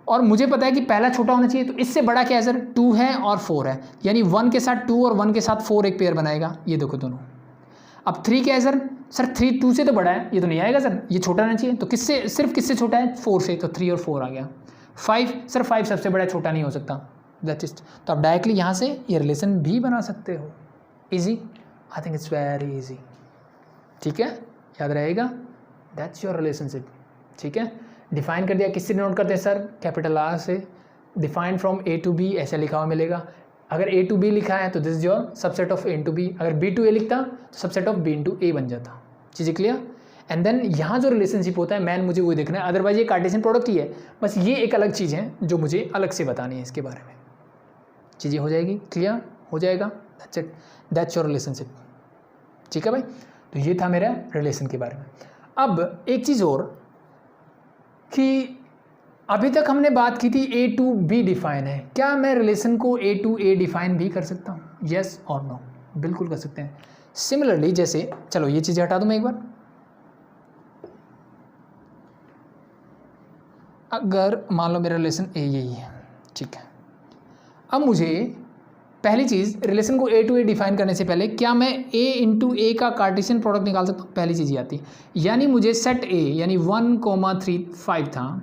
और मुझे पता है कि पहला छोटा होना चाहिए, तो इससे बड़ा क्या है सर, 2 है और 4 है, यानी 1 के साथ 2 और 1 के साथ 4 एक पेयर बनाएगा, ये देखो दोनों। अब 3 क्या है सर 3 2 से तो बड़ा है, ये तो नहीं आएगा सर, ये छोटा होना चाहिए। तो सिर्फ किससे छोटा है, 4 से, तो 3 और 4 आ गया। 5 सर 5 सबसे बड़ा, छोटा नहीं हो सकता, दैट इज। तो आप डायरेक्टली यहाँ से ये रिलेशन भी बना सकते हो। Easy, I think it's very easy. ठीक है, याद रहेगा, दैट्स योर रिलेशनशिप। ठीक है, डिफाइन कर दिया, किससे नोट करते हैं सर? कैपिटल आर से। Define from A to B ऐसा लिखा हुआ मिलेगा। अगर ए टू बी लिखा है तो this is your subset of A into B. अगर बी टू ए लिखता तो subset of B into A बन जाता। चीज़ें क्लियर? एंड देन यहाँ जो रिलेशनशिप होता है मैन मुझे वही देखना है, अदरवाइज ये कार्टेशियन प्रोडक्ट ही है। बस ये एक अलग चीज़ है जो मुझे अलग से बतानी है इसके बारे में। चीज़ें हो जाएगी, क्लियर हो जाएगा, that's it, that's your relationship. ठीक है भाई, तो ये था मेरा रिलेशन के बारे में। अब एक चीज़ और कि अभी तक हमने बात की थी ए टू बी डिफाइन है, क्या मैं रिलेशन को ए टू ए डिफाइन भी कर सकता हूँ? येस और नो, बिल्कुल कर सकते हैं। सिमिलरली जैसे, चलो ये चीज़ें हटा दूँ मैं एक बार। अगर मान लो मेरा रिलेशन ए यही है, ठीक है, अब मुझे पहली चीज़ रिलेशन को ए टू ए डिफाइन करने से पहले क्या मैं ए इंटू ए का कार्टेशियन प्रोडक्ट निकाल सकता हूँ? पहली चीज़ ये आती है, यानी मुझे सेट ए यानी 1,3,5 था,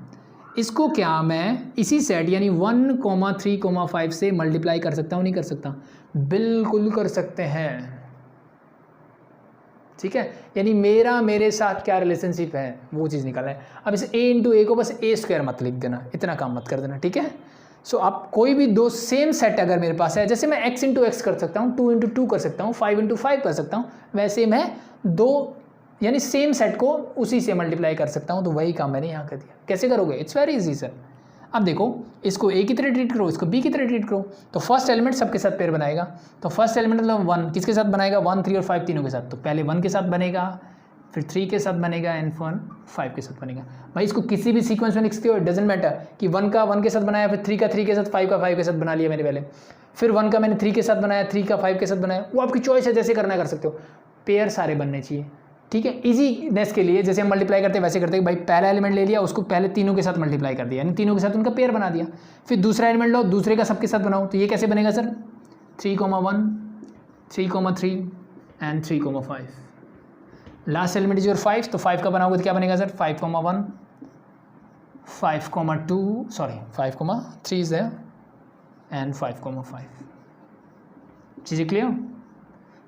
इसको क्या मैं इसी सेट यानी 1,3,5 से मल्टीप्लाई कर सकता हूँ? नहीं कर सकता? बिल्कुल कर सकते हैं। ठीक है, यानी मेरे साथ क्या रिलेशनशिप है वो चीज़ निकाला है। अब इसे ए इंटू ए को बस ए स्क्वायर मत लिख देना, इतना काम मत कर देना। ठीक है, सो आप कोई भी दो सेम सेट अगर मेरे पास है, जैसे मैं x इंटू एक्स कर सकता हूँ, 2 इंटू 2 कर सकता हूँ, 5 इंटू 5 कर सकता हूँ, वैसे मैं दो यानी सेम सेट को उसी से मल्टीप्लाई कर सकता हूँ। तो वही काम मैंने यहाँ कर दिया। कैसे करोगे? It's very easy sir. अब देखो, इसको ए की तरह ट्रीट करो, इसको बी की तरह ट्रीट करो। तो फर्स्ट एलिमेंट सबके साथ पेयर बनाएगा। तो फर्स्ट एलिमेंट मतलब 1 किसके साथ बनाएगा? 1, 3 और 5 तीनों के साथ। तो पहले 1 के साथ बनेगा, फिर 3 के साथ बनेगा एंड 5 के साथ बनेगा। भाई इसको किसी भी सीक्वेंस में लिख सकते हो, इट डजंट मैटर कि 1 का 1 के साथ बनाया, फिर 3 का 3 के साथ, 5 का 5 के साथ बना लिया मैंने पहले, फिर 1 का मैंने 3 के साथ बनाया, 3 का 5 के साथ बनाया। वो आपकी चॉइस है, जैसे करना कर सकते हो। पेयर सारे बनने चाहिए। ठीक है, इजीनेस के लिए जैसे हम मल्टीप्लाई करते हैं वैसे करते हैं। भाई पहला एलिमेंट ले लिया, उसको पहले तीनों के साथ मल्टीप्लाई कर दिया, यानी तीनों के साथ उनका पेयर बना दिया। फिर दूसरा एलिमेंट लो, दूसरे का सबके साथ बनाओ। तो ये कैसे बनेगा sir? 3,1, 3,3 and 3,5। Last element is your 5, तो 5 का बनाओगे तो क्या बनेगा sir? 5,1, 5,2 sorry 5,3 is there and 5,5। चीज़ें क्लियर?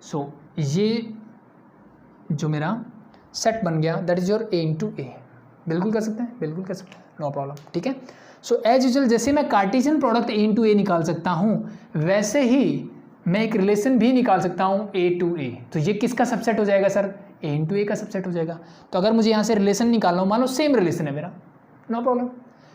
सो ये जो मेरा सेट बन गया that is your A into A. बिल्कुल कर सकते हैं, बिल्कुल कर सकते हैं, नो प्रॉब्लम। ठीक है, सो एज यूजुअल जैसे मैं कार्टेशियन प्रोडक्ट ए इंटू ए निकाल सकता हूँ, वैसे ही मैं एक रिलेशन भी निकाल सकता हूँ ए टू ए। तो ये किसका सबसेट हो जाएगा सर? ए इंटू ए का सबसेट हो जाएगा। तो अगर मुझे यहाँ से रिलेशन निकालना हो, मान लो सेम रिलेशन है मेरा, नो प्रॉब्लम,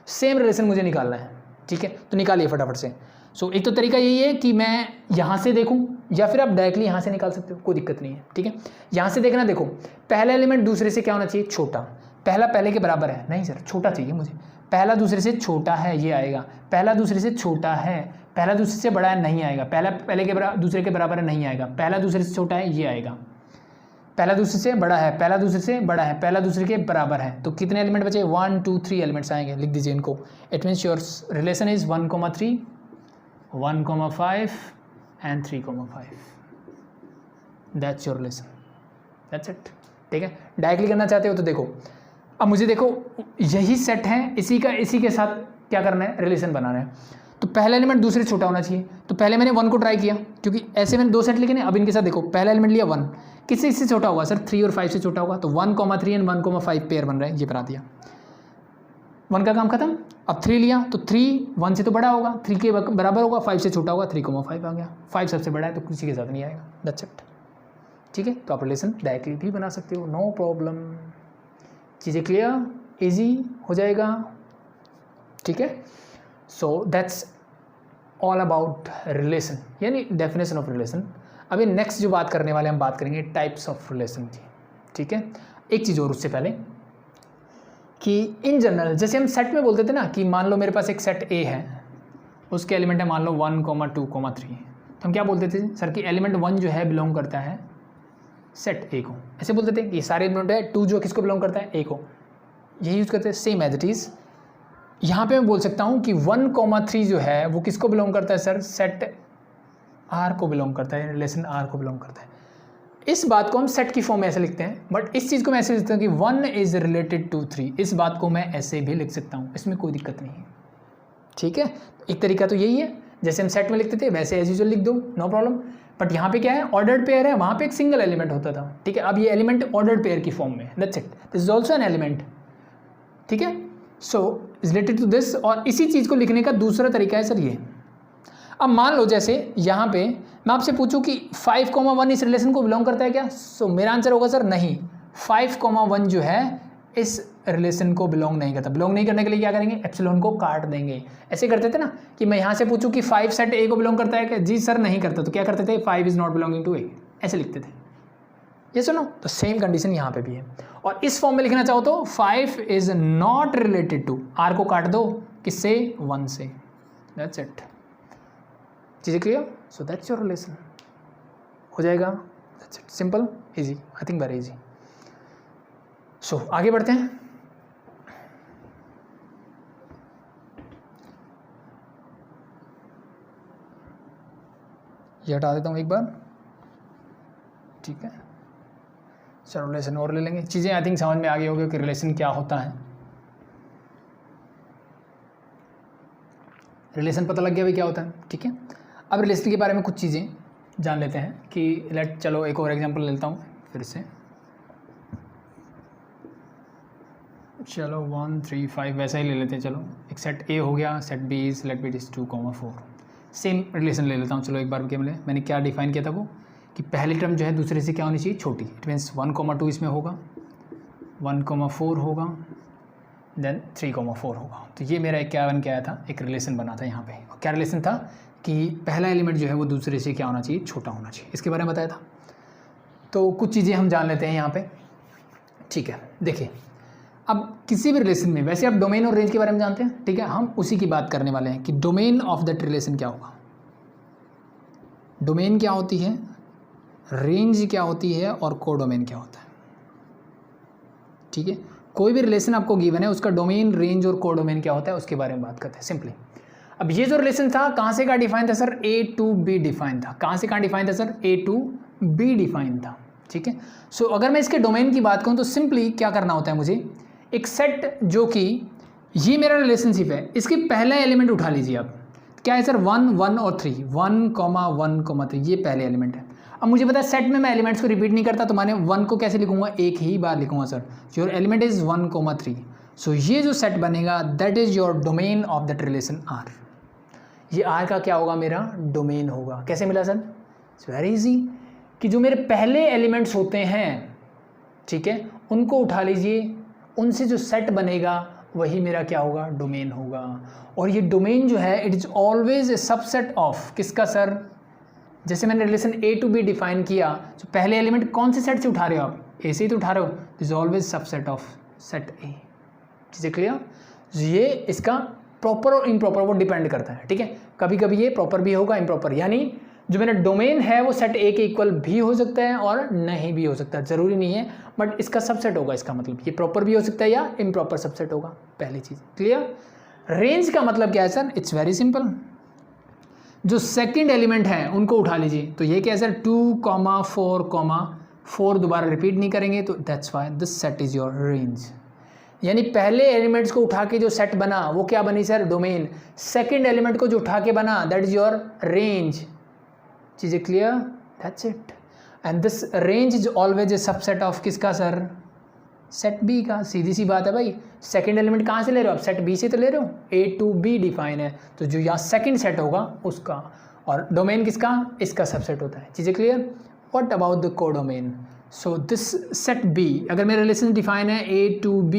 सेम रिलेशन मुझे निकालना है। ठीक है, तो निकालिए फटाफट से। सो एक तो तरीका यही है कि मैं यहाँ से देखूँ, या फिर आप डायरेक्टली यहाँ से निकाल सकते हो, कोई दिक्कत नहीं है। ठीक है, यहाँ से देखना, देखो पहला एलिमेंट दूसरे से क्या होना चाहिए? छोटा। पहला पहले के बराबर है? नहीं सर, छोटा चाहिए मुझे। पहला दूसरे से छोटा है, ये आएगा। पहला दूसरे से छोटा है, पहला दूसरे से बड़ा है, नहीं आएगा। पहला पहले के दूसरे के बराबर है, नहीं आएगा। पहला दूसरे से छोटा है, ये आएगा। पहला दूसरे से बड़ा है, पहला दूसरे से बड़ा है, पहला दूसरे के बराबर है। तो कितने एलिमेंट बचे? 1, 2, 3 एलिमेंट्स आएंगे, लिख दीजिए इनको। It means your relation is 1,3, 1,5 and 3,5। That's your relation, that's it. ठीक है, डायरेक्टली करना चाहते हो तो देखो, अब मुझे देखो यही सेट है, इसी के साथ क्या करना है? रिलेशन बनाना है। तो पहला एलिमेंट दूसरे से छोटा होना चाहिए। तो पहले मैंने 1 को ट्राई किया, क्योंकि ऐसे मैंने 2 सेट लिखे ना। अब इनके साथ देखो, पहला एलिमेंट लिया 1, किससे इससे छोटा होगा सर? 3 और 5 से छोटा होगा। तो 1,3 एंड 1,5 पेयर बन रहा है, ये बना दिया। 1 का काम खत्म। अब 3 लिया, तो 3 1 से तो बड़ा होगा, 3 के बराबर होगा, 5 से छोटा होगा, 3,5 आ गया। 5 सबसे बड़ा है तो किसी के साथ नहीं आएगा, दैट्स इट। ठीक है, तो आप रिलेशन डायरेक्टली भी बना सकते हो, नो प्रॉब्लम। चीज़ें क्लियर, इजी हो जाएगा। ठीक है, so that's all about relation, यानी डेफिनेशन ऑफ रिलेशन। अभी नेक्स्ट जो बात करने वाले हम बात करेंगे टाइप्स ऑफ रिलेशन की। ठीक है, एक चीज़ और उससे पहले कि इन जनरल जैसे हम सेट में बोलते थे ना कि मान लो मेरे पास एक सेट ए है, उसके एलिमेंट है मान लो 1, 2, 3। तो हम क्या बोलते थे सर कि एलिमेंट 1 जो है बिलोंग करता है सेट ए को, ऐसे बोलते थे कि सारे एलिमेंट है 2 जो किसको बिलोंग करता है? ए को। यही यूज़ करते हैं, सेम एज इट इज़। यहाँ पे मैं बोल सकता हूँ कि 1,3 जो है वो किसको बिलोंग करता है सर? सेट आर को बिलोंग करता है, रिलेशन आर को बिलोंग करता है। इस बात को हम सेट की फॉर्म में ऐसे लिखते हैं, बट इस चीज़ को मैं ऐसे लिखता हूँ कि 1 इज़ रिलेटेड टू 3। इस बात को मैं ऐसे भी लिख सकता हूँ, इसमें कोई दिक्कत नहीं है। ठीक है, एक तरीका तो यही है। जैसे हम सेट में लिखते थे वैसे एज यूजुअल लिख दो, नो प्रॉब्लम। बट यहाँ पे क्या है, ऑर्डर्ड पेयर है, वहाँ पे एक सिंगल एलिमेंट होता था, ठीक है। अब ये एलिमेंट ऑर्डर्ड पेयर की फॉर्म में, that's it, this is also an element, ठीक है। So is related to this. और इसी चीज़ को लिखने का दूसरा तरीका है सर ये। अब मान लो जैसे यहाँ पे मैं आपसे पूछूं कि 5,1 इस रिलेशन को बिलोंग करता है क्या, सो मेरा आंसर होगा सर नहीं, 5,1 जो है इस रिलेशन को बिलोंग नहीं करता। बिलोंग नहीं करने के लिए क्या करेंगे, एप्सिलॉन को काट देंगे। ऐसे करते थे ना कि मैं यहाँ से पूछूं कि 5 सेट ए को बिलोंग करता है क्या, जी सर नहीं करता, तो क्या करते थे, 5 इज नॉट बिलोंगिंग टू ए, ऐसे लिखते थे। ये सुनो, तो सेम कंडीशन यहाँ पे भी है। और इस फॉर्म में लिखना चाहो तो 5 is not related to, R को काट दो किससे, 1 से, दैट्स इट। चीज़ें clear, so that's your relation, हो जाएगा, that's it, simple, easy, I think very easy. So आगे बढ़ते हैं। ये हटा देता हूँ एक बार, ठीक है। चलो रिलेशन और ले लेंगे, चीज़ें आई थिंक समझ में आ गई होगी कि रिलेशन क्या होता है। रिलेशन पता लग गया भाई क्या होता है, ठीक है। अब रिलेशन के बारे में कुछ चीज़ें जान लेते हैं कि चलो एक और एग्जांपल ले लेता हूँ फिर से। चलो 1 3 5 वैसा ही ले लेते हैं। चलो एक सेट ए हो गया, set B is let B is 2,4, same relation ले लेता हूँ। चलो एक बार क्या मिले, मैंने क्या डिफाइन किया था वो, कि पहली टर्म जो है दूसरे से क्या होनी चाहिए, छोटी। इट मीन्स 1,2 इसमें होगा, 1,4 होगा, देन 3,4 होगा। तो ये मेरा एक क्या बन के आया था, एक रिलेशन बना था यहाँ पे। और क्या रिलेशन था कि पहला एलिमेंट जो है वो दूसरे से क्या होना चाहिए, छोटा होना चाहिए, इसके बारे में बताया था। तो कुछ चीज़ें हम जान लेते हैं यहाँ पे, ठीक है। देखिए अब किसी भी रिलेशन में, वैसे आप डोमेन और रेंज के बारे में जानते हैं, ठीक है, हम उसी की बात करने वाले हैं कि डोमेन ऑफ दैट रिलेशन क्या होगा। डोमेन क्या होती है, रेंज क्या होती है, और कोडोमेन क्या होता है, ठीक है। कोई भी रिलेशन आपको गिवन है, उसका डोमेन, रेंज और कोडोमेन क्या होता है, उसके बारे में बात करते हैं सिंपली। अब ये जो रिलेशन था कहाँ से कहाँ डिफाइन था sir, A to B define था। कहाँ से कहाँ डिफाइन था sir, A to B define था, ठीक है। सो अगर मैं इसके डोमेन की बात करूँ तो सिंपली क्या करना होता है मुझे, एक सेट जो कि ये मेरा रिलेशनशिप है, इसके पहला एलिमेंट उठा लीजिए आप, क्या है सर, 1 1 और 3, 1,1,3, ये पहले एलिमेंट है। अब मुझे पता है सेट में मैं एलिमेंट्स को रिपीट नहीं करता, तो मैंने 1 को कैसे लिखूंगा, एक ही बार लिखूंगा sir, your element is 1,3। So ये जो सेट बनेगा that is your domain of that relation R. ये आर का क्या होगा, मेरा डोमेन होगा। कैसे मिला सर, इट्स वेरी इजी, कि जो मेरे पहले एलिमेंट्स होते हैं, ठीक है, उनको उठा लीजिए, उनसे जो सेट बनेगा वही मेरा क्या होगा, डोमेन होगा। और ये डोमेन जो है it is always a subset of किसका सर, जैसे मैंने relation A to B define किया, तो पहले एलिमेंट कौन से सेट से उठा रहे हो आप, A से ही तो उठा रहे हो, this is always subset of set A। चीज़ें क्लियर, ये इसका प्रॉपर और इम्प्रॉपर वो डिपेंड करता है, ठीक है। कभी कभी ये प्रॉपर भी होगा, इम्प्रॉपर, यानी जो मेरा डोमेन है वो सेट A के इक्वल भी हो सकता है और नहीं भी हो सकता, ज़रूरी नहीं है, बट इसका सबसेट होगा। इसका मतलब ये प्रॉपर भी हो सकता है या इम्प्रॉपर सबसेट होगा, पहली चीज़ क्लियर। रेंज का मतलब क्या है सर, इट्स वेरी सिंपल, जो सेकंड एलिमेंट है उनको उठा लीजिए। तो ये क्या है सर, 2,4,4 दोबारा रिपीट नहीं करेंगे, तो that's why this set is your range. यानी पहले एलिमेंट्स को उठा के जो सेट बना वो क्या बनी सर, डोमेन। सेकंड एलिमेंट को जो उठा के बना दैट इज योर रेंज। चीज़ें clear, that's it. And this range is always a subset of किसका सर, सेट बी का। सीधी सी बात है भाई, सेकंड एलिमेंट कहाँ से ले रहे हो आप, सेट बी से तो ले रहे हो, A to B डिफाइन है, तो जो यहाँ सेकंड सेट होगा उसका, और डोमेन किसका, इसका सबसेट होता है। चीज़ें clear. What about the codomain, so this set B, अगर मेरा रिलेशन डिफाइन है A to B,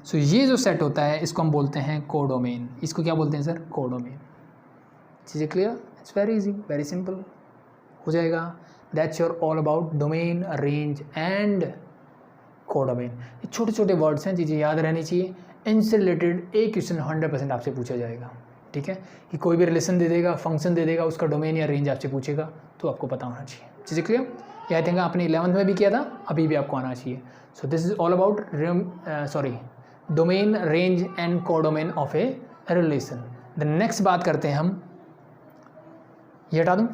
सो ये जो सेट होता है इसको हम बोलते हैं कोडोमेन। इसको क्या बोलते हैं सर, कोडोमेन। चीज़ें clear, it's very easy, very simple, हो जाएगा। That's your all about domain, range and codomain. ये छोटे छोटे वर्ड्स हैं, चीज़ें याद रहनी चाहिए। इनसे रिलेटेड एक क्वेश्चन 100% आपसे पूछा जाएगा, ठीक है, कि कोई भी रिलेशन दे देगा, फंक्शन दे देगा, उसका डोमेन या रेंज आपसे पूछेगा, तो आपको पता होना चाहिए। चीज़ें क्लियर, ये आई थिंक आपने 11th में भी किया था, अभी भी आपको आना चाहिए। सो this is all about domain, range and codomain of a relation. The next बात करते हैं हम, ये हटा दूँ।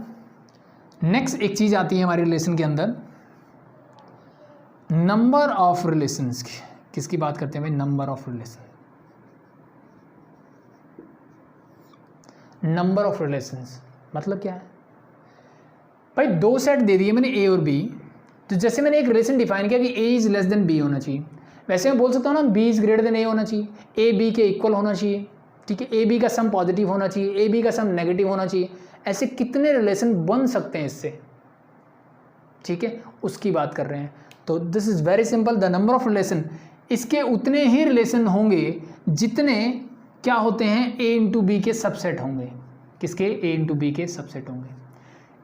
नेक्स्ट एक चीज़ आती है हमारे रिलेशन के अंदर, नंबर ऑफ रिलेशंस की। किसकी बात करते हैं भाई, number of relation. Number of relations. मतलब क्या है भाई, दो सेट दे दिए मैंने ए और बी, तो जैसे मैंने एक रिलेशन डिफाइन किया कि A is less than B होना चाहिए, वैसे मैं बोल सकता हूँ ना B is greater than A होना चाहिए, ए बी के इक्वल होना चाहिए, ठीक है, ए बी का सम पॉजिटिव होना चाहिए, ए बी का सम नेगेटिव होना चाहिए। ऐसे कितने रिलेशन बन सकते हैं इससे, ठीक है, उसकी बात कर रहे हैं। तो this is very simple, the number of relation, इसके उतने ही रिलेशन होंगे जितने क्या होते हैं ए इंटू बी के सबसेट होंगे। किसके? ए इंटू बी के सबसेट होंगे।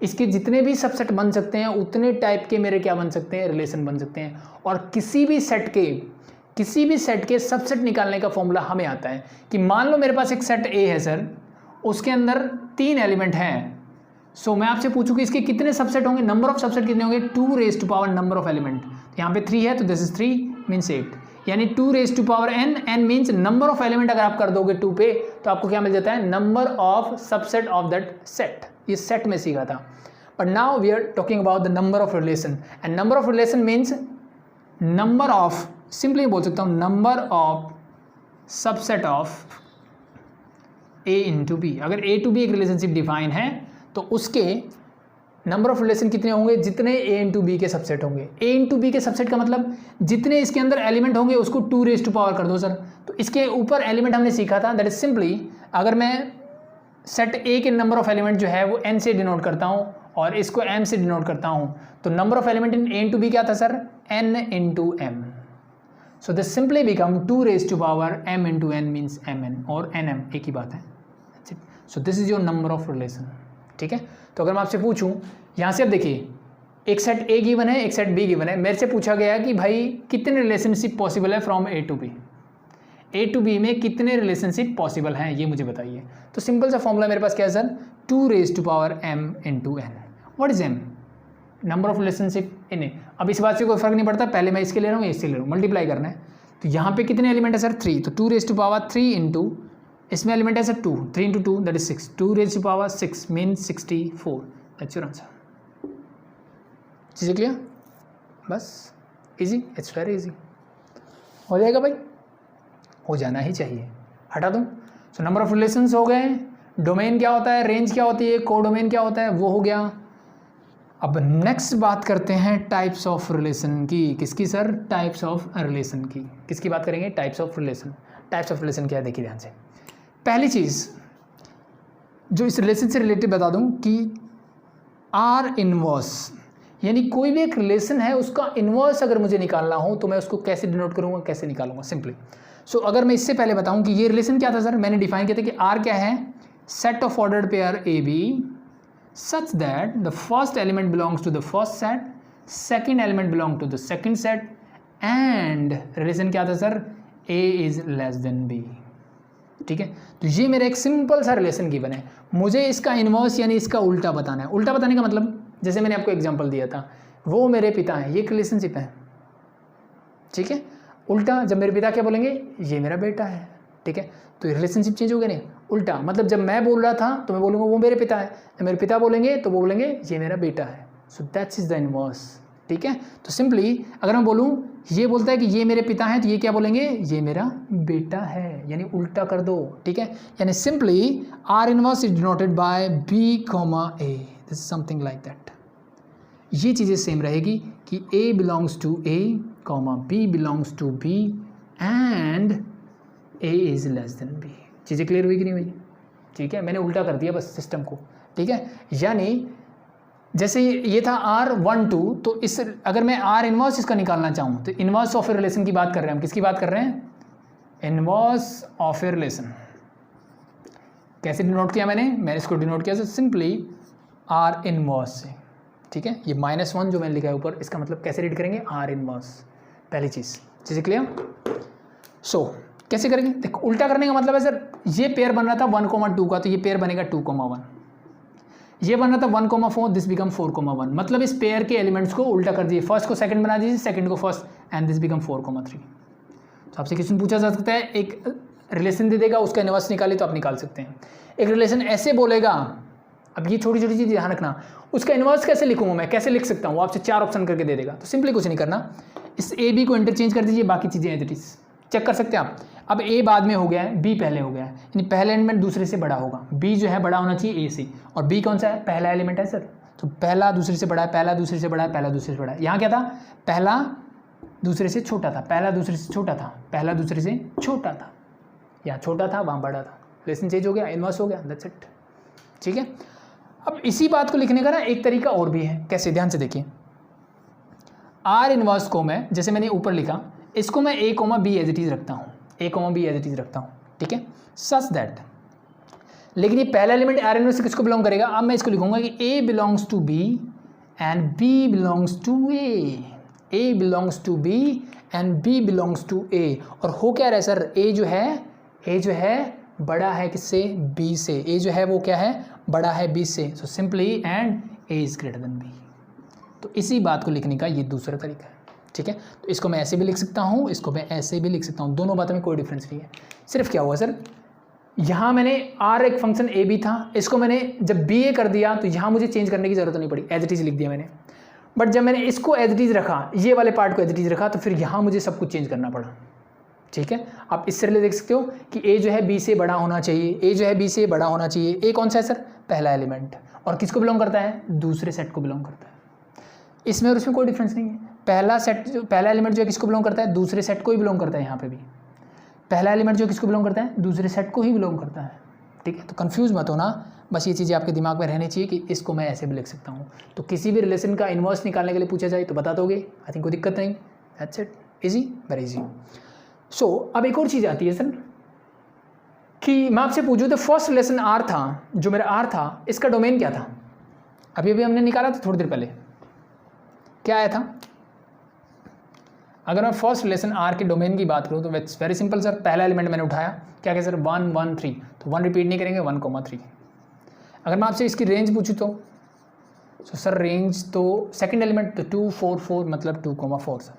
इसके जितने भी सबसेट बन सकते हैं उतने टाइप के मेरे क्या बन सकते हैं, रिलेशन बन सकते हैं। और किसी भी सेट के सबसेट निकालने का फॉर्मूला हमें आता है कि मान लो मेरे पास एक सेट ए है सर, उसके अंदर 3 एलिमेंट हैं। सो मैं आपसे पूछूं कि इसके कितने सबसेट होंगे, नंबर ऑफ सबसेट कितने होंगे, 2 raise to power number of element. यहाँ पे 3 है तो दिस इज 3 मीन्स 8, यानी 2 raise to power n, n means number of element अगर आप कर दोगे 2 पे तो आपको क्या मिल जाता है, number of subset of that set. ये सेट में सीखा था, but now we are talking about the number of relation, and number of relation means number of, simply बोल सकता हूँ number of subset of A into B. अगर A to B एक relationship define है तो उसके नंबर ऑफ रिलेशन कितने होंगे, जितने ए इंटू बी के सबसेट होंगे। ए इंटू बी के सबसेट का मतलब जितने इसके अंदर एलिमेंट होंगे उसको 2 रेज टू पावर कर दो सर। तो इसके ऊपर एलिमेंट हमने सीखा था, दैट इज सिंपली अगर मैं सेट ए के नंबर ऑफ एलिमेंट जो है वो n से डिनोट करता हूँ और इसको m से डिनोट करता हूँ, तो number of element in A into B क्या था sir, n into M. So this simply become 2 raise to power m into n means mn, और nm एक ही बात है। So this is your number of relation, ठीक है। तो अगर मैं आपसे पूछूं, यहाँ से अब देखिए एक सेट ए गिवन है, एक सेट बी गिवन है, मेरे से पूछा गया कि भाई कितने रिलेशनशिप पॉसिबल है from A to B, A to B में कितने रिलेशनशिप पॉसिबल हैं ये मुझे बताइए। तो सिंपल सा फॉर्मूला मेरे पास क्या है sir, 2 raise to power m into N. What is m, number of relationship in A. अब इस बात से कोई फर्क नहीं पड़ता, पहले मैं इसके ले रहा हूँ, इससे ले रहा हूँ, मल्टीप्लाई करना है। तो यहाँ पे कितने एलिमेंट है सर, 3, तो 2 रेज टू पावर 3 इंटू, इसमें एलिमेंट है sir 2, 3 into 2 that is 6, 2 raise to power 6 means 64, that's your answer. चीज़ें क्लियर? बस इजी, इट्स वेरी इजी, हो जाएगा भाई, हो जाना ही चाहिए। हटा दूँ? सो नंबर ऑफ रिलेशंस हो गए, डोमेन क्या होता है, रेंज क्या होती है, कोडोमेन क्या होता है, वो हो गया। अब नेक्स्ट बात करते हैं टाइप्स ऑफ रिलेशन की। किसकी सर? टाइप्स ऑफ रिलेशन की। किसकी बात करेंगे? Types of relation. Types of relation क्या है देखिए ध्यान से। पहली चीज़ जो इस रिलेशन से रिलेटेड बता दूं कि आर इनवर्स, यानी कोई भी एक रिलेशन है उसका इनवर्स अगर मुझे निकालना हो तो मैं उसको कैसे डिनोट करूँगा, कैसे निकालूंगा, सिंपली। सो अगर मैं इससे पहले बताऊं कि ये रिलेशन क्या था सर, मैंने डिफाइन किया था कि आर क्या है, set of ordered pair A B such that the first element belongs to the first set, second element belong to the second set, and relation क्या था sir, A is less than B। ठीक है, तो ये मेरा एक simple सा relation given है, मुझे इसका इनवर्स यानी इसका उल्टा बताना है। उल्टा बताने का मतलब जैसे मैंने आपको एग्जांपल दिया था, वो मेरे पिता हैं, ये एक रिलेशनशिप है, ठीक है। उल्टा जब मेरे पिता क्या बोलेंगे, ये मेरा बेटा है, ठीक है, तो रिलेशनशिप चेंज हो गया नहीं। उल्टा मतलब जब मैं बोल रहा था तो मैं बोलूँगा वो मेरे पिता है, जब मेरे पिता बोलेंगे तो वो बोलेंगे ये मेरा बेटा है। So that's is the inverse, ठीक है। तो सिंपली अगर मैं बोलूँ, ये बोलता है कि ये मेरे पिता हैं, तो ये क्या बोलेंगे, ये मेरा बेटा है, यानी उल्टा कर दो, ठीक है। यानी simply R inverse is denoted by B comma A, this is something like that. ये चीज़ें सेम रहेगी कि A belongs to A comma B belongs to B and A is less than B. चीज़ें क्लियर हुई कि नहीं हुई? ठीक है, मैंने उल्टा कर दिया बस सिस्टम को, ठीक है। यानी जैसे ये था R12, तो इस अगर मैं R इनवर्स इसका निकालना चाहूँ तो इनवर्स ऑफ ए रिलेशन की बात कर रहे हैं हम। किसकी बात कर रहे हैं? Inverse of a relation. कैसे डिनोट किया मैंने इसको डिनोट किया सिंपली R इनवर्स से, ठीक है। ये -1 जो मैंने लिखा है ऊपर, इसका मतलब कैसे रीड करेंगे, R इनवर्स, पहली चीज़। चीज़ें क्लियर? सो कैसे करेंगे, देखो उल्टा करने का मतलब है सर, ये पेयर बन रहा था 1,2 का, तो ये पेयर बनेगा 2,1। ये बन रहा था 1,4, दिस बिकम 4,1। मतलब इस पेयर के एलिमेंट्स को उल्टा कर दीजिए, फर्स्ट को सेकंड बना दीजिए, सेकंड को फर्स्ट, एंड दिस बिकम 4,3। तो आपसे क्वेश्चन पूछा जा सकता है, एक रिलेशन दे देगा, उसका इनवर्स निकाले तो आप निकाल सकते हैं। एक रिलेशन ऐसे बोलेगा, अब ये छोटी छोटी चीज़ ध्यान रखना, उसका इनवर्स कैसे लिखूंगा मैं, कैसे लिख सकता हूँ, आपसे 4 ऑप्शन करके दे देगा। तो सिंपली कुछ नहीं करना, इस ए बी को इंटरचेंज कर दीजिए, बाकी चीज़ें एज इट इज चेक कर सकते हैं आप। अब ए बाद में हो गया है, बी पहले हो गया है, यानी पहला एलिमेंट दूसरे से बड़ा होगा। बी जो है बड़ा होना चाहिए ए से, और बी कौन सा है, पहला एलिमेंट है सर, तो पहला दूसरे से बड़ा है, पहला दूसरे से बड़ा है, पहला दूसरे से बड़ा है। यहाँ क्या था, पहला दूसरे से छोटा था, पहला दूसरे से छोटा था, पहला दूसरे से छोटा था, यहाँ छोटा था वहाँ बड़ा था, रिलेशन चेंज हो गया, इनवर्स हो गया, दैट्स इट। ठीक है, अब इसी बात को लिखने का ना एक तरीका और भी है, कैसे, ध्यान से देखिए। आर इनवर्स को मैं, जैसे मैंने ऊपर लिखा, इसको मैं A comma B as it is रखता हूँ, A comma B as it is रखता हूँ, ठीक है, सच दैट, लेकिन ये पहला एलिमेंट आर इनवर्स से किसको बिलोंग करेगा, अब मैं इसको लिखूंगा कि A belongs to B and B belongs to A belongs to B and B belongs to A. और हो क्या रहा है सर, ए जो है बड़ा है किससे, बी से, ए जो है वो क्या है, बड़ा है बी से, so simply and A is greater than B. तो इसी बात को लिखने का ये दूसरा तरीका है। ठीक है, तो इसको मैं ऐसे भी लिख सकता हूँ, इसको मैं ऐसे भी लिख सकता हूँ, दोनों बातों में कोई डिफरेंस नहीं है। सिर्फ क्या हुआ सर, यहाँ मैंने आर एक फंक्शन ए बी था, इसको मैंने जब बी ए कर दिया तो यहाँ मुझे चेंज करने की जरूरत नहीं पड़ी, एज इट इज लिख दिया मैंने। बट जब मैंने इसको एज इट इज रखा, ये वाले पार्ट को एज इट इज रखा, तो फिर यहाँ मुझे सब कुछ चेंज करना पड़ा। ठीक है, आप इससे रिलेटेड देख सकते हो कि ए जो है बी से बड़ा होना चाहिए, ए जो है बी से बड़ा होना चाहिए। ए कौन सा है सर, पहला एलिमेंट, और किसको बिलोंग करता है, दूसरे सेट को बिलोंग करता है। इसमें और उसमें कोई डिफरेंस नहीं है। पहला एलिमेंट जो है किसको बिलोंग करता है, दूसरे सेट को ही बिलोंग करता है। यहाँ पे भी पहला एलिमेंट जो किसको बिलोंग करता है, दूसरे सेट को ही बिलोंग करता है। ठीक है, तो कंफ्यूज मत होना, बस ये चीज़ें आपके दिमाग में रहनी चाहिए कि इसको मैं ऐसे भी लिख सकता हूँ। तो किसी भी रिलेशन का इन्वर्स निकालने के लिए पूछा जाए तो बता दोगे, आई थिंक कोई दिक्कत नहीं, that's it, easy, very easy. So अब एक और चीज़ आती है सर कि मैं आपसे पूछूँ तो फर्स्ट रिलेशन आर था, जो मेरा आर था, इसका डोमेन क्या था। अभी अभी हमने निकाला था थोड़ी देर पहले, क्या आया था। अगर मैं फर्स्ट रिलेशन आर के डोमेन की बात करूँ तो इट्स वेरी सिंपल सर, पहला एलिमेंट मैंने उठाया, क्या क्या सर, 1 1 3, तो 1 रिपीट नहीं करेंगे, 1 3। अगर मैं आपसे इसकी रेंज पूछूँ तो सर रेंज तो सेकंड एलिमेंट तो 2 4 4, मतलब 2,4 सर,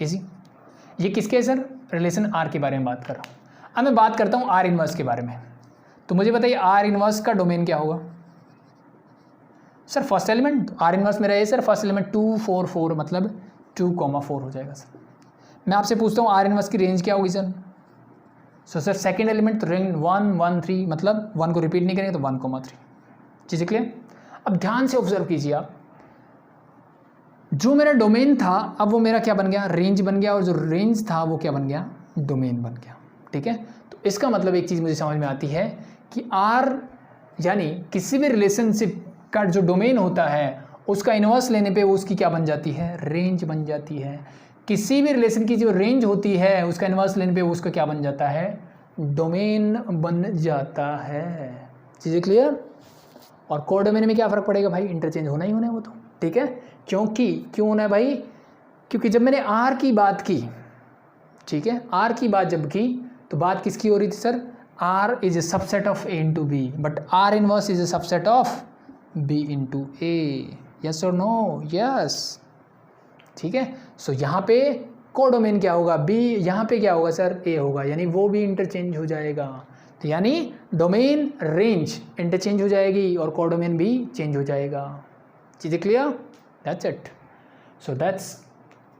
इजी। ये किसके है सर, रिलेशन आर के बारे में बात कर रहा हूँ। अब मैं बात करता हूँ आर इनवर्स के बारे में, तो मुझे बताइए आर इनवर्स का डोमेन क्या होगा sir. First element are inverse मेरा है सर, फर्स्ट एलिमेंट 2 4 4, मतलब 2,4 हो जाएगा सर। मैं आपसे पूछता हूँ आर इनवर्स की रेंज क्या होगी सर। सर सेकंड एलिमेंट तो रेंज 1 1 3, मतलब 1 को रिपीट नहीं करेंगे तो 1,3। चीज़ें क्लियर। अब ध्यान से ऑब्जर्व कीजिए आप, जो मेरा डोमेन था अब वो मेरा क्या बन गया, रेंज बन गया, और जो रेंज था वो क्या बन गया, डोमेन बन गया। ठीक है, तो इसका मतलब एक चीज़ मुझे समझ में आती है कि आर यानी किसी भी रिलेशनशिप का जो डोमेन होता है उसका इन्वर्स लेने पे वो उसकी क्या बन जाती है, रेंज बन जाती है। किसी भी रिलेशन की जो रेंज होती है उसका इन्वर्स लेने पे वो उसका क्या बन जाता है, डोमेन बन जाता है। चीज़ें क्लियर। और कोडोमेन में क्या फ़र्क पड़ेगा भाई, इंटरचेंज होना ही होना है वो तो। ठीक है, क्यों होना है भाई, क्योंकि जब मैंने आर की बात की, ठीक है, आर की बात जब की तो बात किसकी हो रही थी sir, R is a subset of A into B, but R inverse is a subset of B into A. Yes और नो, यस। ठीक है, सो यहाँ पे कोडोमेन क्या होगा, बी, यहाँ पे क्या होगा सर, ए होगा, यानी वो भी इंटरचेंज हो जाएगा। तो यानी डोमेन रेंज इंटरचेंज हो जाएगी और कोडोमेन भी चेंज हो जाएगा। चीज़ें clear, that's it. So that's